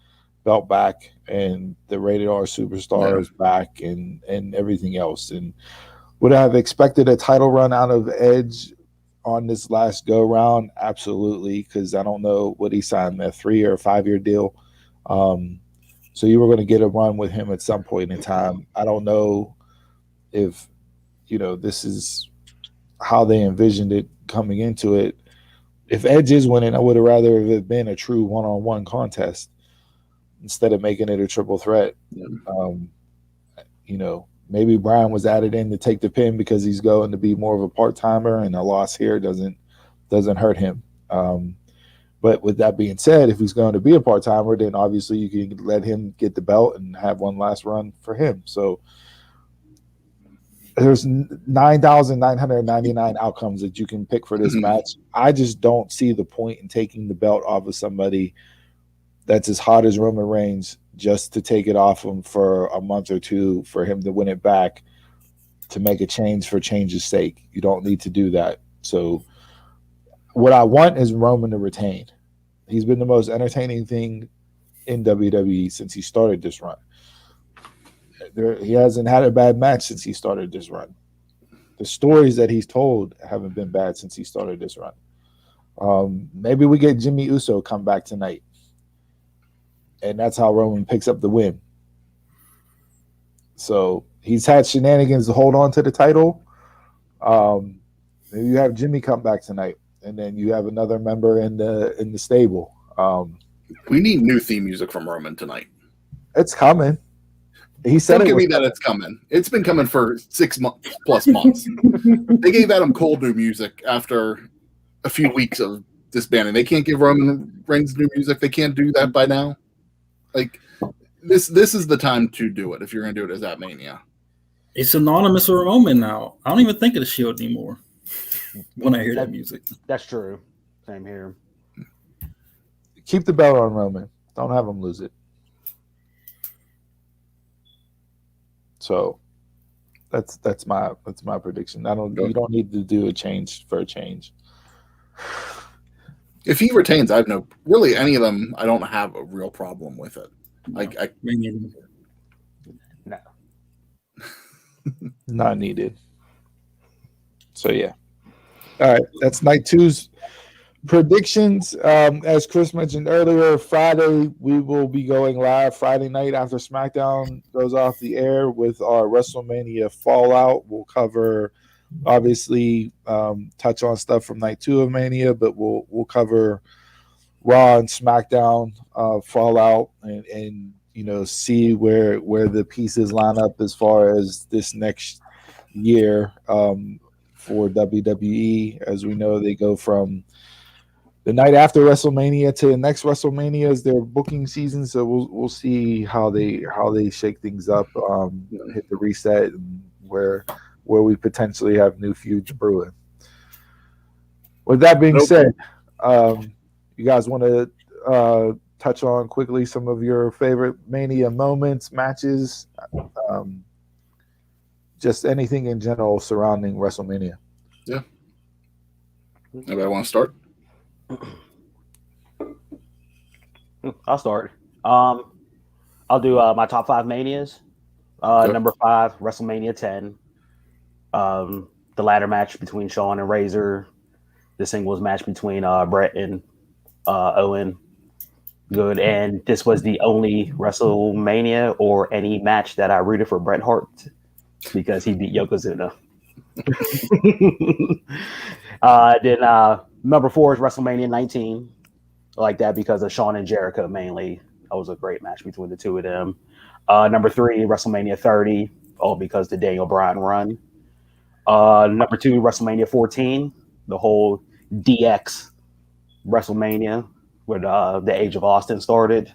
Speaker 2: belt back and the Rated R Superstars back and everything else. And would I have expected a title run out of Edge on this last go round? Absolutely, because I don't know what he signed, a 3 or 5 year deal. So you were going to get a run with him at some point in time. I don't know if this is how they envisioned it coming into it. If Edge is winning, I would have rather it been a true one-on-one contest instead of making it a triple threat. Maybe Bryan was added in to take the pin because he's going to be more of a part-timer, and a loss here doesn't hurt him. But But with that being said, if he's going to be a part-timer, then obviously you can let him get the belt and have one last run for him. So there's 9,999 outcomes that you can pick for this match. I just don't see the point in taking the belt off of somebody that's as hot as Roman Reigns just to take it off him for a month or two for him to win it back to make a change for change's sake. You don't need to do that. So what I want is Roman to retain. He's been the most entertaining thing in WWE since he started this run. He hasn't had a bad match since he started this run. The stories that he's told haven't been bad since he started this run. Maybe we get Jimmy Uso come back tonight, and that's how Roman picks up the win. So he's had shenanigans to hold on to the title. Maybe you have Jimmy come back tonight, and then you have another member in the stable.
Speaker 3: We need new theme music from Roman tonight.
Speaker 2: It's coming. He said
Speaker 3: Don't give me that it's coming. It's been coming for 6 months plus months. They gave Adam Cole new music after a few weeks of disbanding. They can't give Roman Reigns new music. They can't do that by now. Like this is the time to do it if you're going to do it as at Mania.
Speaker 5: It's synonymous with Roman now. I don't even think of the Shield anymore when I hear that music.
Speaker 4: That's true. Same here.
Speaker 2: Keep the belt on Roman. Don't have him lose it. So that's my prediction. You don't need to do a change for a change.
Speaker 3: If he retains, I have really any of them. I don't have a real problem with it.
Speaker 5: No.
Speaker 4: No.
Speaker 2: Not needed. So yeah. All right, that's night 2's predictions. As Chris mentioned earlier, Friday we will be going live Friday night after SmackDown goes off the air with our WrestleMania Fallout. We'll cover, obviously, touch on stuff from night 2 of Mania, but we'll cover Raw and SmackDown Fallout and see where the pieces line up as far as this next year for WWE. As we know, they go from the night after WrestleMania to the next WrestleMania is their booking season, so we'll see how they shake things up, hit the reset, and where we potentially have new feuds brewing. With that being said, you guys want to touch on quickly some of your favorite Mania moments, matches, just anything in general surrounding WrestleMania?
Speaker 3: Yeah. Anybody want to start?
Speaker 4: I'll start. I'll do my top 5 Manias. Okay. Number 5, WrestleMania 10. The ladder match between Shawn and Razor. The singles match between Brett and Owen. Good. And this was the only WrestleMania or any match that I rooted for Bret Hart because he beat Yokozuna. Then number 4 is WrestleMania 19. I like that because of Shawn and Jericho mainly. That was a great match between the two of them. Number 3, WrestleMania 30, all because the Daniel Bryan run. Number 2, WrestleMania 14, the whole DX WrestleMania where the Age of Austin started.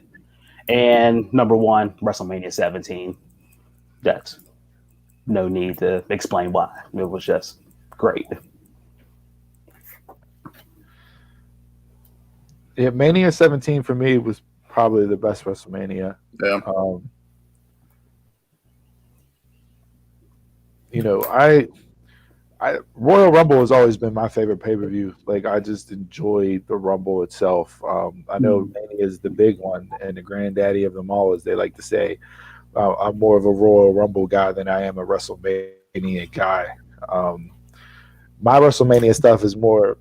Speaker 4: And number 1, WrestleMania 17. That's no need to explain why. It was just great.
Speaker 2: Yeah, Mania 17 for me was probably the best WrestleMania.
Speaker 3: Yeah.
Speaker 2: Royal Rumble has always been my favorite pay-per-view. Like, I just enjoy the Rumble itself. I know Mania is the big one and the granddaddy of them all, as they like to say. I'm more of a Royal Rumble guy than I am a WrestleMania guy. My WrestleMania stuff is more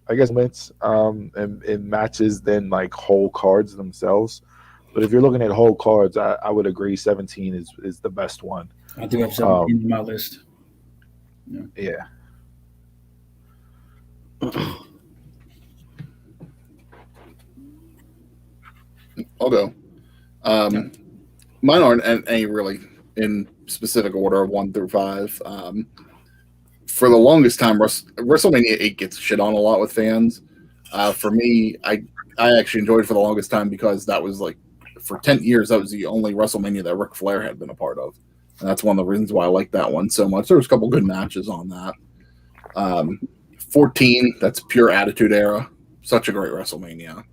Speaker 2: I guess moments in matches than like whole cards themselves. But if you're looking at whole cards, I would agree 17 is the best one.
Speaker 5: I do have 17 on my list.
Speaker 2: Yeah.
Speaker 3: I'll go. Mine aren't any really in specific order, 1 through 5. for the longest time, WrestleMania 8 gets shit on a lot with fans. For me, I actually enjoyed it for the longest time because that was like, for 10 years, that was the only WrestleMania that Ric Flair had been a part of. And that's one of the reasons why I like that one so much. There was a couple good matches on that. 14, that's pure Attitude Era. Such a great WrestleMania.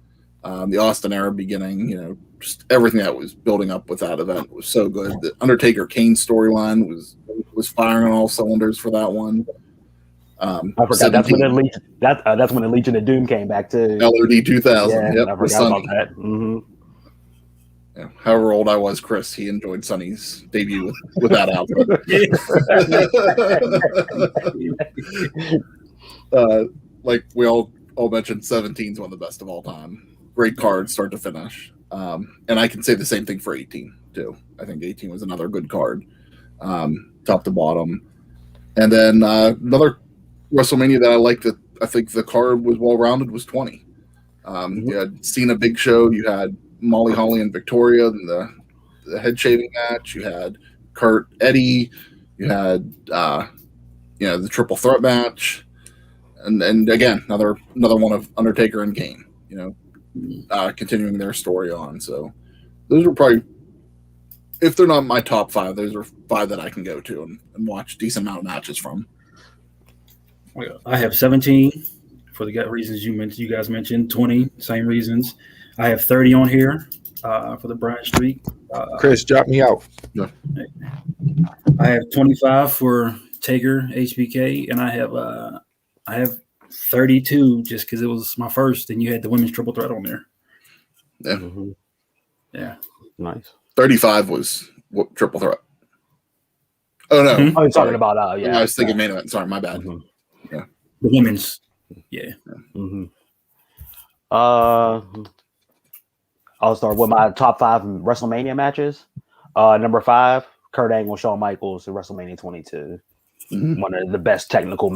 Speaker 3: The Austin Era beginning, just everything that was building up with that event was so good. The Undertaker Kane storyline was firing on all cylinders for that one.
Speaker 4: I forgot that's when the Legion of Doom came back too.
Speaker 3: LOD 2000.
Speaker 4: Yeah,
Speaker 3: yep,
Speaker 4: I forgot about that. Mm-hmm.
Speaker 3: Yeah, however old I was, Chris, he enjoyed Sonny's debut with that outfit. Like we all mentioned, 17 is one of the best of all time. Great card, start to finish. And I can say the same thing for 18 too. I think 18 was another good card, top to bottom. And then another WrestleMania that I liked that I think the card was well rounded was 20. You had Cena Big Show, you had Molly Holly and Victoria in the head shaving match, you had Kurt Eddie, you had the triple threat match, and again another one of Undertaker and Kane, continuing their story on. So those are probably, if they're not my top 5, those are 5 that I can go to and watch a decent amount of matches from.
Speaker 5: I have 17 for the reasons you guys mentioned. 20, same reasons. I have 30 on here for the Bryant Street.
Speaker 2: Chris, drop me out.
Speaker 3: Yeah.
Speaker 5: I have 25 for Taker HBK, and I have 32 just because it was my first, and you had the women's triple threat on there.
Speaker 3: Yeah.
Speaker 4: Mm-hmm.
Speaker 5: Yeah.
Speaker 4: Nice.
Speaker 3: 35 was triple threat. Oh no!
Speaker 4: Oh, you're talking about
Speaker 3: I was thinking main event. Sorry, my bad.
Speaker 4: Mm-hmm.
Speaker 3: Yeah,
Speaker 5: the women's. Yeah.
Speaker 4: Mm-hmm. I'll start with my top 5 WrestleMania matches. Number 5, Kurt Angle, Shawn Michaels at WrestleMania 22.
Speaker 3: Mm-hmm.
Speaker 4: One of the best technical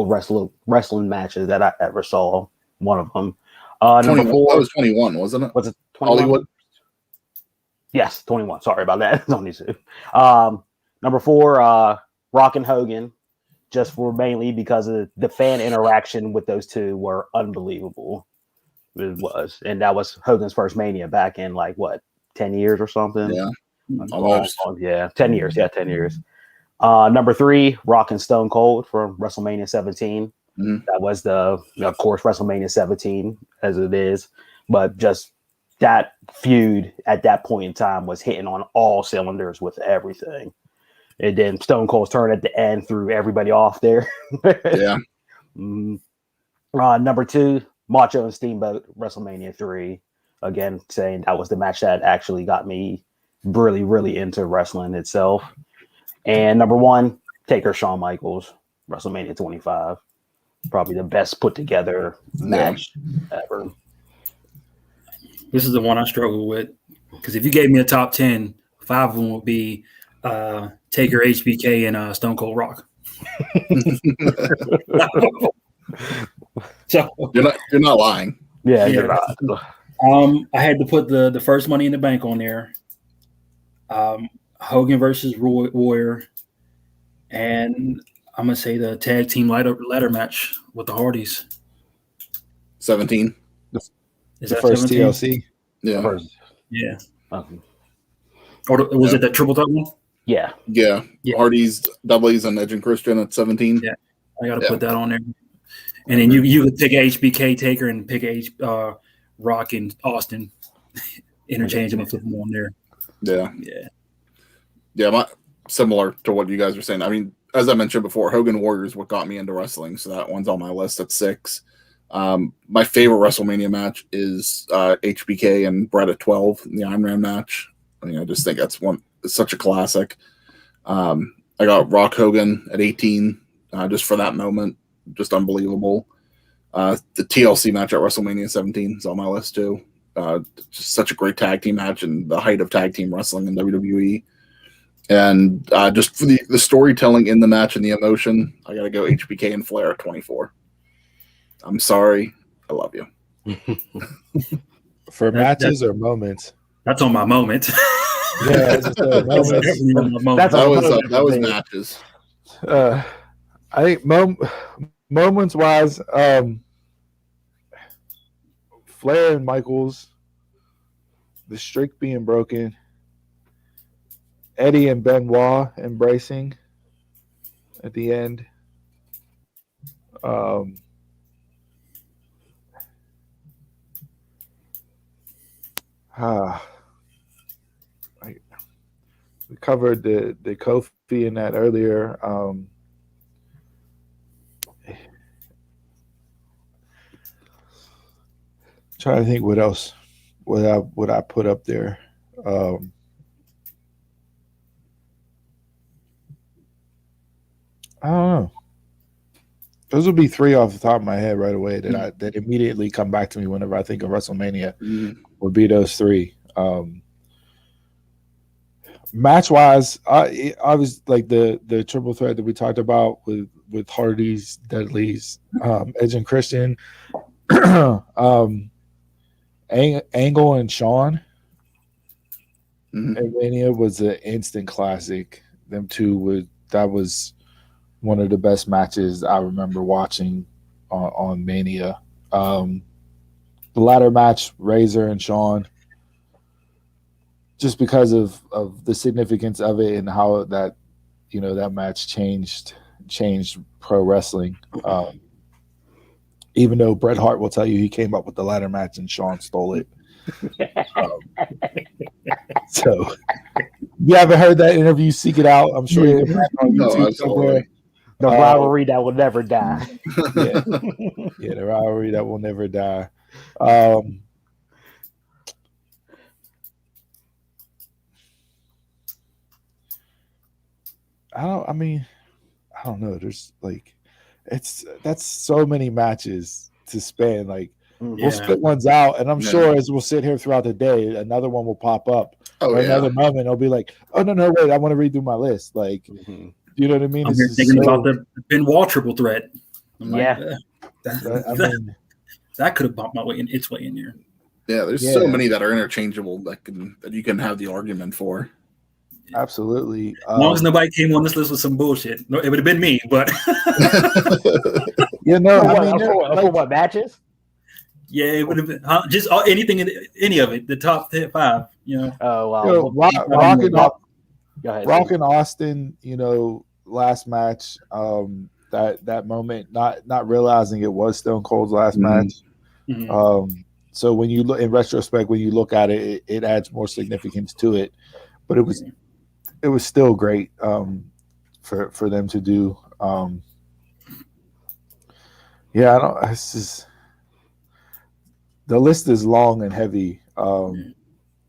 Speaker 4: wrestling matches that I ever saw. One of them. Number 4.
Speaker 3: That was 21, wasn't it?
Speaker 4: Was it 21?
Speaker 3: Hollywood.
Speaker 4: Yes, 21. Sorry about that. It's only 2. Number 4, Rock and Hogan, just for mainly because of the fan interaction with those two were unbelievable. It was, and that was Hogan's first Mania back in 10 years or something.
Speaker 3: Yeah, almost.
Speaker 4: 10 years. Yeah, 10 years. Number 3, Rock and Stone Cold from WrestleMania 17.
Speaker 3: Mm-hmm.
Speaker 4: That was of course, WrestleMania 17 as it is, but just that feud at that point in time was hitting on all cylinders with everything. And then Stone Cold's turn at the end threw everybody off there.
Speaker 3: Yeah.
Speaker 4: Number 2, Macho and Steamboat, WrestleMania 3. Again, saying that was the match that actually got me really, really into wrestling itself. And number 1, Taker, Shawn Michaels, WrestleMania 25. Probably the best put together match ever.
Speaker 5: This is the one I struggle with because if you gave me a top 10, 5 of them would be Taker, HBK, and Stone Cold Rock. So
Speaker 3: you're not lying.
Speaker 4: Yeah, you're not.
Speaker 5: I had to put the first Money in the Bank on there. Hogan versus Warrior, and I'm gonna say the tag team ladder match with the Hardys.
Speaker 3: 17.
Speaker 5: Is
Speaker 2: The
Speaker 5: that
Speaker 2: first
Speaker 5: 17?
Speaker 2: TLC.
Speaker 3: Yeah.
Speaker 5: Yeah.
Speaker 4: Okay.
Speaker 5: Or was it the triple threat one?
Speaker 4: Yeah.
Speaker 3: Hardy's, Dudley's, and Edge and Christian at 17.
Speaker 5: Yeah. I got to put that on there. And then you could pick a HBK Taker and pick a Rock and Austin, interchange them and flip them on there.
Speaker 3: Yeah. Similar to what you guys were saying. I mean, as I mentioned before, Hogan Warrior is what got me into wrestling, so that one's on my list at 6. My favorite WrestleMania match is HBK and Bret at 12, the Iron Man match. I mean, I just think it's such a classic. I got Rock Hogan at 18, just for that moment, just unbelievable. The TLC match at WrestleMania 17 is on my list too. Just such a great tag team match and the height of tag team wrestling in WWE. And just for the storytelling in the match and the emotion, I got to go HBK and Flair at 24. I'm sorry. I love you.
Speaker 2: For matches or moments?
Speaker 5: That's on my moment.
Speaker 2: Yeah, it's just moments.
Speaker 5: Definitely on my moment.
Speaker 3: That was matches.
Speaker 2: I think moments wise, Flair and Michaels, the streak being broken, Eddie and Benoit embracing at the end. Um, ah, I, we covered the Kofi in that earlier. Trying to think what else would I put up there. I don't know. Those would be three off the top of my head right away that immediately come back to me whenever I think of WrestleMania. Would be those three. Match wise, I was like the triple threat that we talked about with Hardy's, Dudley's, Edge and Christian, Angle and Shawn. And Mania was an instant classic. Them two that was one of the best matches I remember watching on Mania. The ladder match, Razor and Shawn, just because of the significance of it and how that that match changed pro wrestling. Even though Bret Hart will tell you he came up with the ladder match and Shawn stole it. So you haven't heard that interview, seek it out. I'm sure you can find it on YouTube somewhere.
Speaker 4: The rivalry that will never die.
Speaker 2: Yeah, the rivalry that will never die. I don't know. There's like, that's so many matches to span. Like, we'll spit ones out, and I'm sure as we'll sit here throughout the day, another one will pop up. Another moment, I'll be like, oh no, wait, I want to redo my list. Like, you know what I mean?
Speaker 5: I'm thinking about the Benoit triple threat.
Speaker 4: That
Speaker 5: could have bumped its way in here.
Speaker 3: Yeah, there's so many that are interchangeable that you can have the argument for.
Speaker 2: Absolutely.
Speaker 5: As long as nobody came on this list with some bullshit, it would have been me. But
Speaker 4: for what matches?
Speaker 5: Yeah, it would have been just anything in any of it. The top 5,
Speaker 4: Oh wow.
Speaker 2: Rock and Austin, last match. That moment, not realizing it was Stone Cold's last match. So when you look in retrospect, when you look at it, it adds more significance to it. But it was still great for them to do. It's just the list is long and heavy. They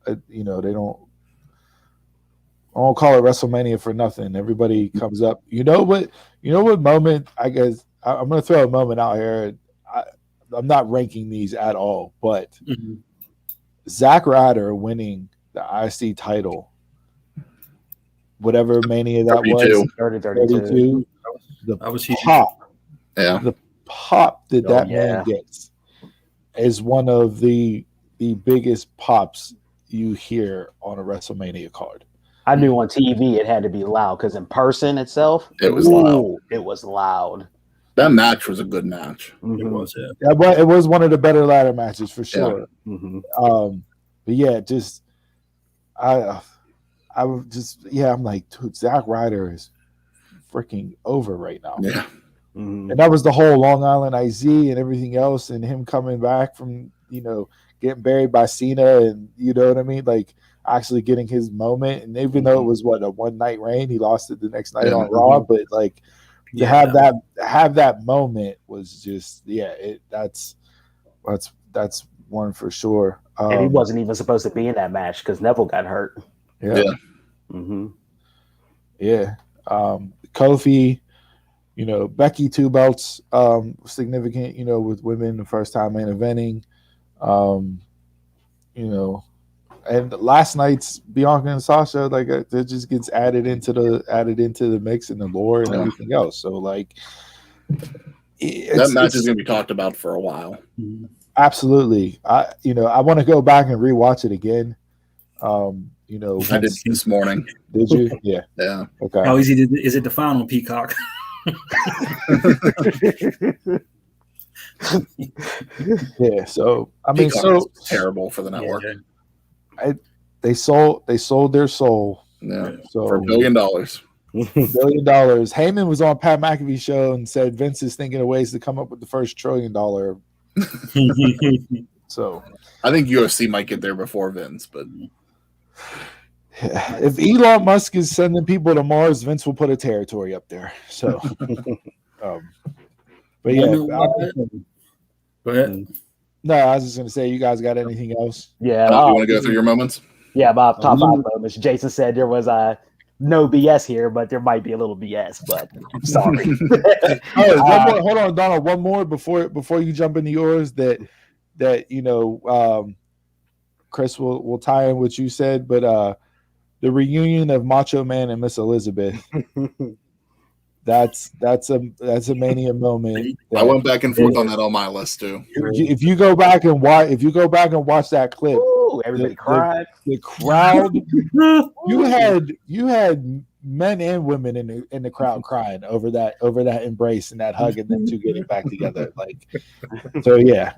Speaker 2: don't. I won't call it WrestleMania for nothing. Everybody comes up. You know what moment? I guess I'm going to throw a moment out here. I'm not ranking these at all, but Zack Ryder winning the IC title, whatever Mania that
Speaker 3: 32.
Speaker 2: was, 32. The pop that man gets is one of the biggest pops you hear on a WrestleMania card.
Speaker 4: I knew on TV it had to be loud because in person itself,
Speaker 3: it was loud.
Speaker 4: It was loud.
Speaker 3: That match was a good match.
Speaker 5: It was.
Speaker 2: It was one of the better ladder matches for sure. But yeah, I'm like, dude, Zack Ryder is freaking over right now.
Speaker 3: Yeah.
Speaker 2: And that was the whole Long Island IZ and everything else, and him coming back from getting buried by Cena, and you know what I mean, like actually getting his moment. And even though it was a one night reign, he lost it the next night on Raw, but like to have that moment was just that's one for sure.
Speaker 4: And he wasn't even supposed to be in that match because Neville got hurt.
Speaker 2: Kofi, Becky 2 belts, significant, with women the first time main eventing, and last night's Bianca and Sasha, like it just gets added into the mix and the lore and everything else. So like
Speaker 3: that match is going to be talked about for a while.
Speaker 2: Absolutely. I want to go back and rewatch it again.
Speaker 3: I did this morning.
Speaker 2: Did you? Yeah.
Speaker 3: Yeah.
Speaker 2: Okay.
Speaker 5: How easy is it to find on Peacock?
Speaker 2: Yeah. So I mean,
Speaker 3: Peacock is terrible for the network.
Speaker 2: They sold their soul.
Speaker 3: Yeah.
Speaker 2: So
Speaker 3: For $1 billion.
Speaker 2: $1 billion. Heyman was on Pat McAfee's show and said Vince is thinking of ways to come up with the first $1 trillion. So
Speaker 3: I think UFC might get there before Vince, but
Speaker 2: if Elon Musk is sending people to Mars, Vince will put a territory up there. So, but yeah.
Speaker 5: Go ahead.
Speaker 2: No, I was just going to say, you guys got anything else?
Speaker 4: Yeah.
Speaker 3: you want to go through your moments?
Speaker 4: Yeah, about top 5 moments. Jason said there was no BS here, but there might be a little BS, but I'm sorry.
Speaker 2: Hold on, Donald. One more before you jump into yours that Chris will tie in what you said, but the reunion of Macho Man and Miss Elizabeth. That's a Mania moment.
Speaker 3: I went back and forth on that on my list too.
Speaker 2: If you go back and watch that clip,
Speaker 4: ooh, everybody cried.
Speaker 2: The crowd. you had men and women in the crowd crying over that embrace and that hug and them two getting back together. Like, so yeah,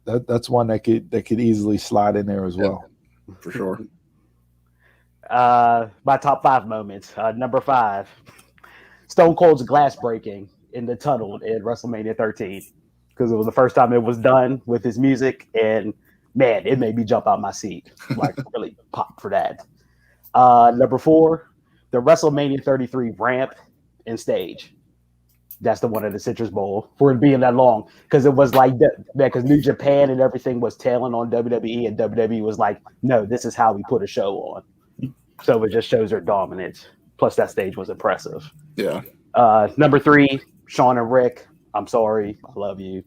Speaker 2: that's one that could easily slide in there as well,
Speaker 3: for sure.
Speaker 4: My top 5 moments. Number 5, Stone Cold's glass breaking in the tunnel in WrestleMania 13, because it was the first time it was done with his music, and man, it made me jump out my seat, like really pop for that. Number 4, the WrestleMania 33 ramp and stage. That's the one at the Citrus Bowl for it being that long, because it was like that, because New Japan and everything was tailing on WWE, and WWE was like, no, this is how we put a show on. So it just shows their dominance. Plus, that stage was impressive.
Speaker 3: Yeah.
Speaker 4: Number 3, Shawn and Rick. I'm sorry. I love you.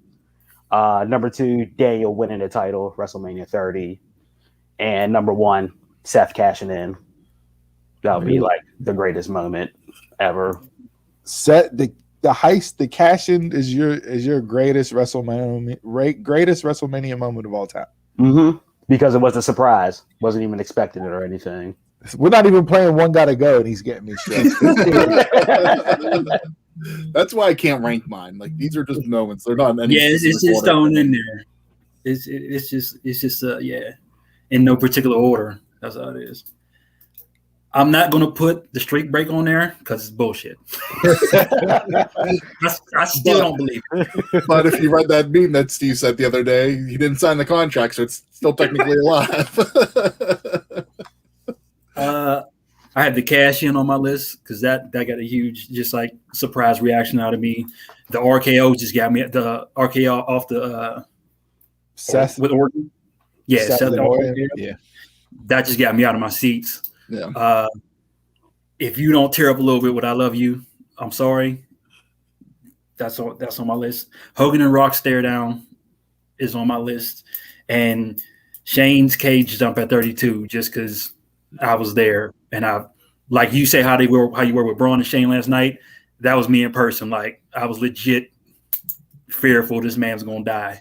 Speaker 4: Number 2, Daniel winning the title, WrestleMania 30. And number 1, Seth cashing in. That would be like the greatest moment ever.
Speaker 2: Seth, the heist, the cash in is your greatest WrestleMania moment of all time.
Speaker 4: Mm-hmm. Because it was a surprise. Wasn't even expecting it or anything.
Speaker 2: We're not even playing One Gotta Go, and he's getting me stressed.
Speaker 3: That's why I can't rank mine. Like, these are just moments. They're not any.
Speaker 5: Yeah, it's just thrown in there. It's just in no particular order. That's how it is. I'm not gonna put the streak break on there because it's bullshit. I still don't believe it.
Speaker 3: But if you read that meme that Steve said the other day, he didn't sign the contract, so it's still technically alive.
Speaker 5: I had the cash in on my list because that got a huge, just like surprise reaction out of me. The RKO just got me the RKO off the
Speaker 2: Seth
Speaker 5: with Orton. Yeah, Seth
Speaker 2: Orton. Yeah,
Speaker 5: that just got me out of my seats.
Speaker 3: Yeah.
Speaker 5: If you don't tear up a little bit with "I love you," I'm sorry. That's on my list. Hogan and Rock stare down is on my list, and Shane's cage jump at 32 just because I was there, and I, like you say how you were with Braun and Shane last night. That was me in person. Like, I was legit fearful this man's gonna die.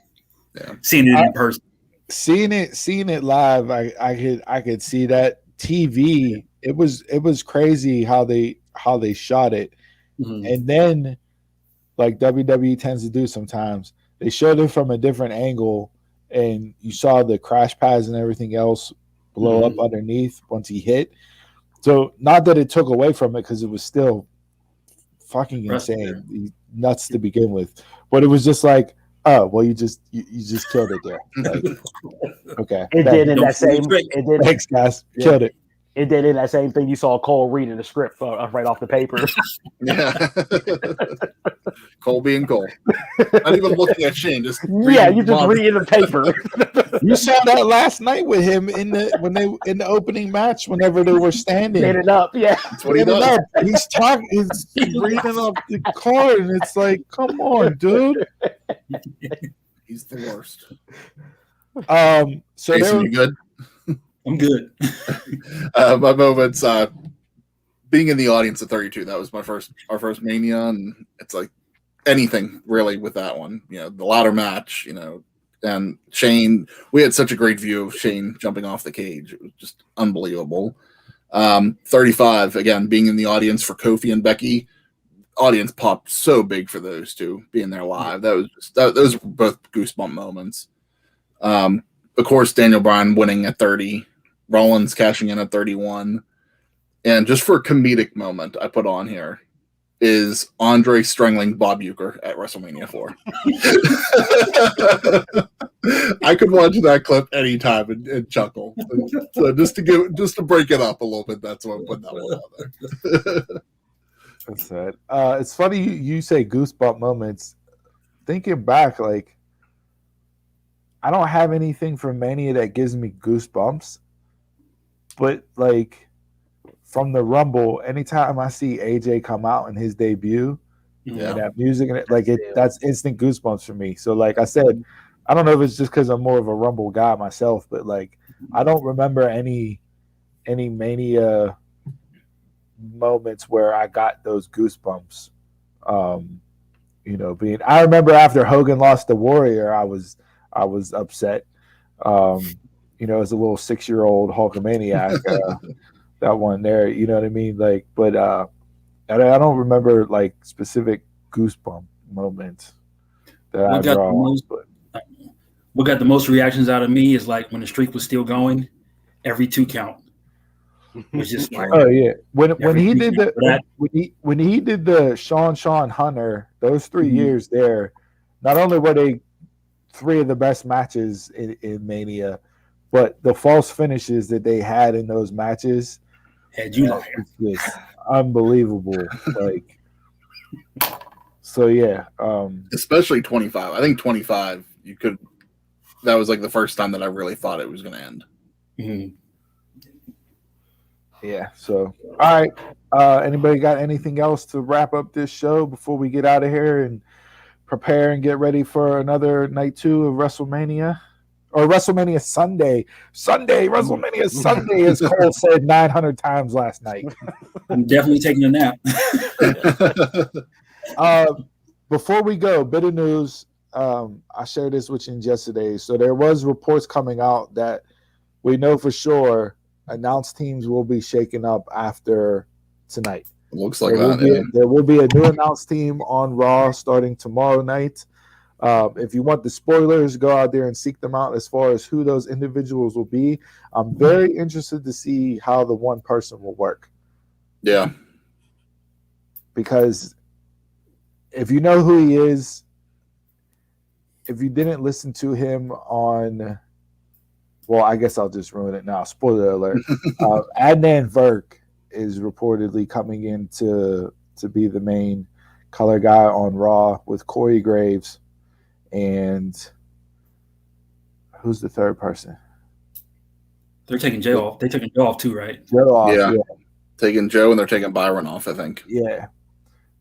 Speaker 3: Yeah.
Speaker 5: Seeing it in person,
Speaker 2: seeing it live, I could see that. TV, it was crazy how they shot it, and then, like WWE tends to do sometimes, they showed it from a different angle, and you saw the crash pads and everything else blow up underneath once he hit. So not that it took away from it, because it was still fucking insane, nuts to begin with, but it was just like, oh well, you just killed it there. Like, okay,
Speaker 4: it did in that same. It did.
Speaker 2: Thanks, guys. Killed it.
Speaker 4: It did in that same thing. You saw Cole reading the script right off the paper.
Speaker 3: Yeah. Cole being Cole. Not even looking at Shane. Just
Speaker 4: you just reading the paper.
Speaker 2: You saw that last night with him in the opening match. Whenever they were standing
Speaker 4: up, yeah,
Speaker 3: that's what he does.
Speaker 2: He's talking. He's reading up the card, and it's like, come on, dude.
Speaker 3: He's the worst.
Speaker 2: So
Speaker 3: Jason, you good?
Speaker 5: I'm good.
Speaker 3: My moments, being in the audience at 32, that was our first Mania, and it's like anything really with that one. You know, the ladder match, and Shane. We had such a great view of Shane jumping off the cage. It was just unbelievable. 35, again, being in the audience for Kofi and Becky. Audience popped so big for those two being there live. Those were both goosebump moments. Of course, Daniel Bryan winning at 30, Rollins cashing in at 31. And just for a comedic moment, I put on here is Andre strangling Bob Uecker at WrestleMania 4. I could watch that clip anytime and chuckle. So just to break it up a little bit, that's why I'm putting that one out there.
Speaker 2: That's sad. It's funny you say goosebump moments. Thinking back, like I don't have anything from Mania that gives me goosebumps, but like from the Rumble, anytime I see AJ come out in his debut and that music and that's instant goosebumps for me. So like I said, I don't know if it's just because I'm more of a Rumble guy myself, but like I don't remember any Mania moments where I got those goosebumps. I remember after Hogan lost the Warrior, I was upset. As a little 6-year-old Hulkamaniac, that one there, you know what I mean? Like, but I don't remember like specific goosebump moments that I draw.
Speaker 5: What got the most reactions out of me is like when the streak was still going, every 2 count. Was just like,
Speaker 2: oh yeah, when he did the Sean Hunter, those 3 years there, not only were they 3 of the best matches in Mania, but the false finishes that they had in those matches
Speaker 5: had you like
Speaker 2: just unbelievable. Like, so yeah,
Speaker 3: especially 25. I think 25. That was like the first time that I really thought it was going to end.
Speaker 5: Mm-hmm.
Speaker 2: Yeah. So, all right. Anybody got anything else to wrap up this show before we get out of here and prepare and get ready for another night 2 of WrestleMania? Or WrestleMania Sunday. WrestleMania Sunday, as Cole said 900 times last night.
Speaker 5: I'm definitely taking a nap.
Speaker 2: Before we go, bit of news. I shared this with you yesterday. So there was reports coming out that we know for sure announced teams will be shaken up after tonight.
Speaker 3: Looks like
Speaker 2: there will be a new announced team on Raw starting tomorrow night. If you want the spoilers, go out there and seek them out as far as who those individuals will be. I'm very interested to see how the one person will work.
Speaker 3: Yeah.
Speaker 2: Because if you know who he is, if you didn't listen to him on, well, I guess I'll just ruin it now. Spoiler alert. Adnan Virk is reportedly coming in to be the main color guy on Raw with Corey Graves. And who's the third person?
Speaker 5: They're taking Joe off. They're taking Joe off too, right?
Speaker 2: Joe off,
Speaker 3: yeah. Taking Joe and they're taking Byron off, I think.
Speaker 2: Yeah.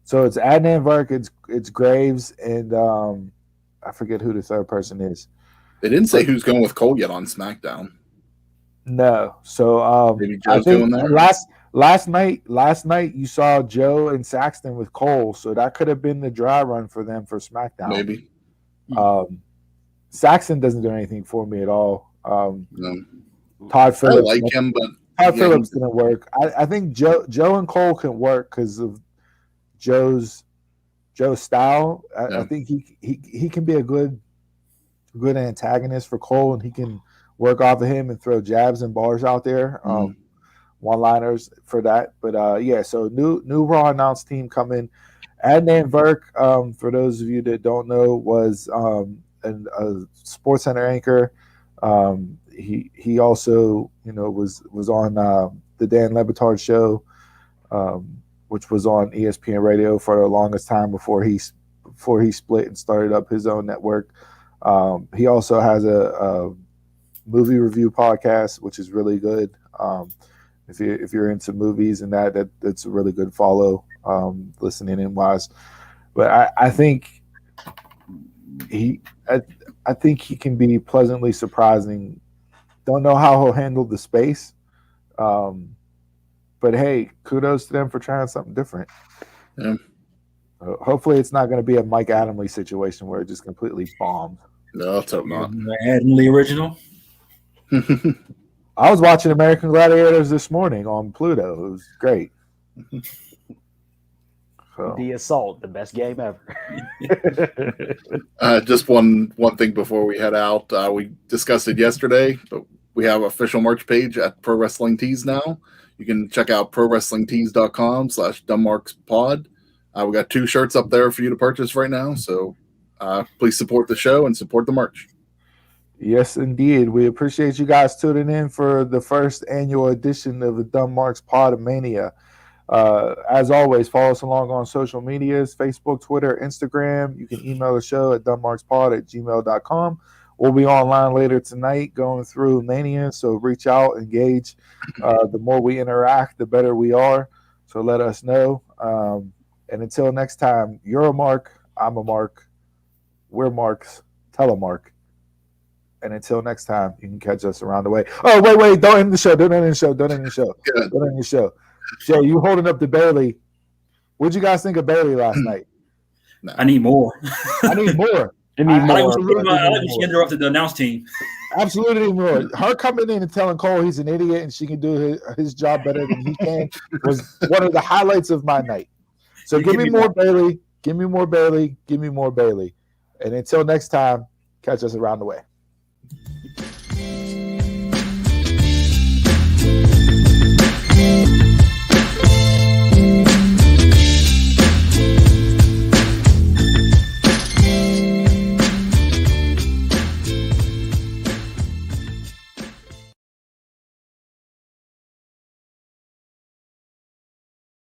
Speaker 2: So it's Adnan Virk, it's Graves, and I forget who the third person is.
Speaker 3: They didn't say who's going with Cole yet on SmackDown.
Speaker 2: No. So
Speaker 3: maybe Joe's going there.
Speaker 2: Last night you saw Joe and Saxton with Cole, so that could have been the dry run for them for SmackDown.
Speaker 3: Maybe.
Speaker 2: Saxton doesn't do anything for me at all.
Speaker 3: No.
Speaker 2: Todd Phillips.
Speaker 3: I like him, but
Speaker 2: Todd Phillips didn't work. I think Joe and Cole can work because of Joe's style. I think he can be a good antagonist for Cole, and he can work off of him and throw jabs and bars out there, one-liners for that. But yeah, so new Raw announced team coming. Adnan Virk, for those of you that don't know, was a SportsCenter anchor. He also, was on the Dan Le Batard show, which was on ESPN Radio for the longest time before he split and started up his own network. He also has a movie review podcast, which is really good. If you're into movies and that's a really good follow, listening in wise. But I think he can be pleasantly surprising. Don't know how he'll handle the space, but hey, kudos to them for trying something different.
Speaker 3: Yeah.
Speaker 2: Hopefully, it's not going to be a Mike Adamle situation where it just completely bombed.
Speaker 3: No, let's hope not.
Speaker 5: Adamle original.
Speaker 2: I was watching American Gladiators this morning on Pluto. It was great. So.
Speaker 4: The Assault, the best game ever.
Speaker 3: Just one thing before we head out. We discussed it yesterday, but we have an official merch page at Pro Wrestling Tees now. You can check out prowrestlingtees.com/dumbmarkspod. We got 2 shirts up there for you to purchase right now. So please support the show and support the merch.
Speaker 2: Yes, indeed. We appreciate you guys tuning in for the first annual edition of the Dumb Marks Pod Mania. As always, follow us along on social medias, Facebook, Twitter, Instagram. You can email the show at dumbmarkspod@gmail.com. We'll be online later tonight going through Mania, so reach out, engage. The more we interact, the better we are. So let us know. And until next time, you're a Mark, I'm a Mark, we're Marks, telemark. And until next time, you can catch us around the way. Oh, wait, don't end the show. Don't end the show. Jay, you holding up to Bailey. What'd you guys think of Bailey last night?
Speaker 5: No. I need more.
Speaker 2: I need more.
Speaker 5: I like when she interrupted the announce team.
Speaker 2: Absolutely more. Her coming in and telling Cole he's an idiot and she can do his job better than he can was one of the highlights of my night. So give me more Bailey. Give me more Bailey. Give me more Bailey. And until next time, catch us around the way.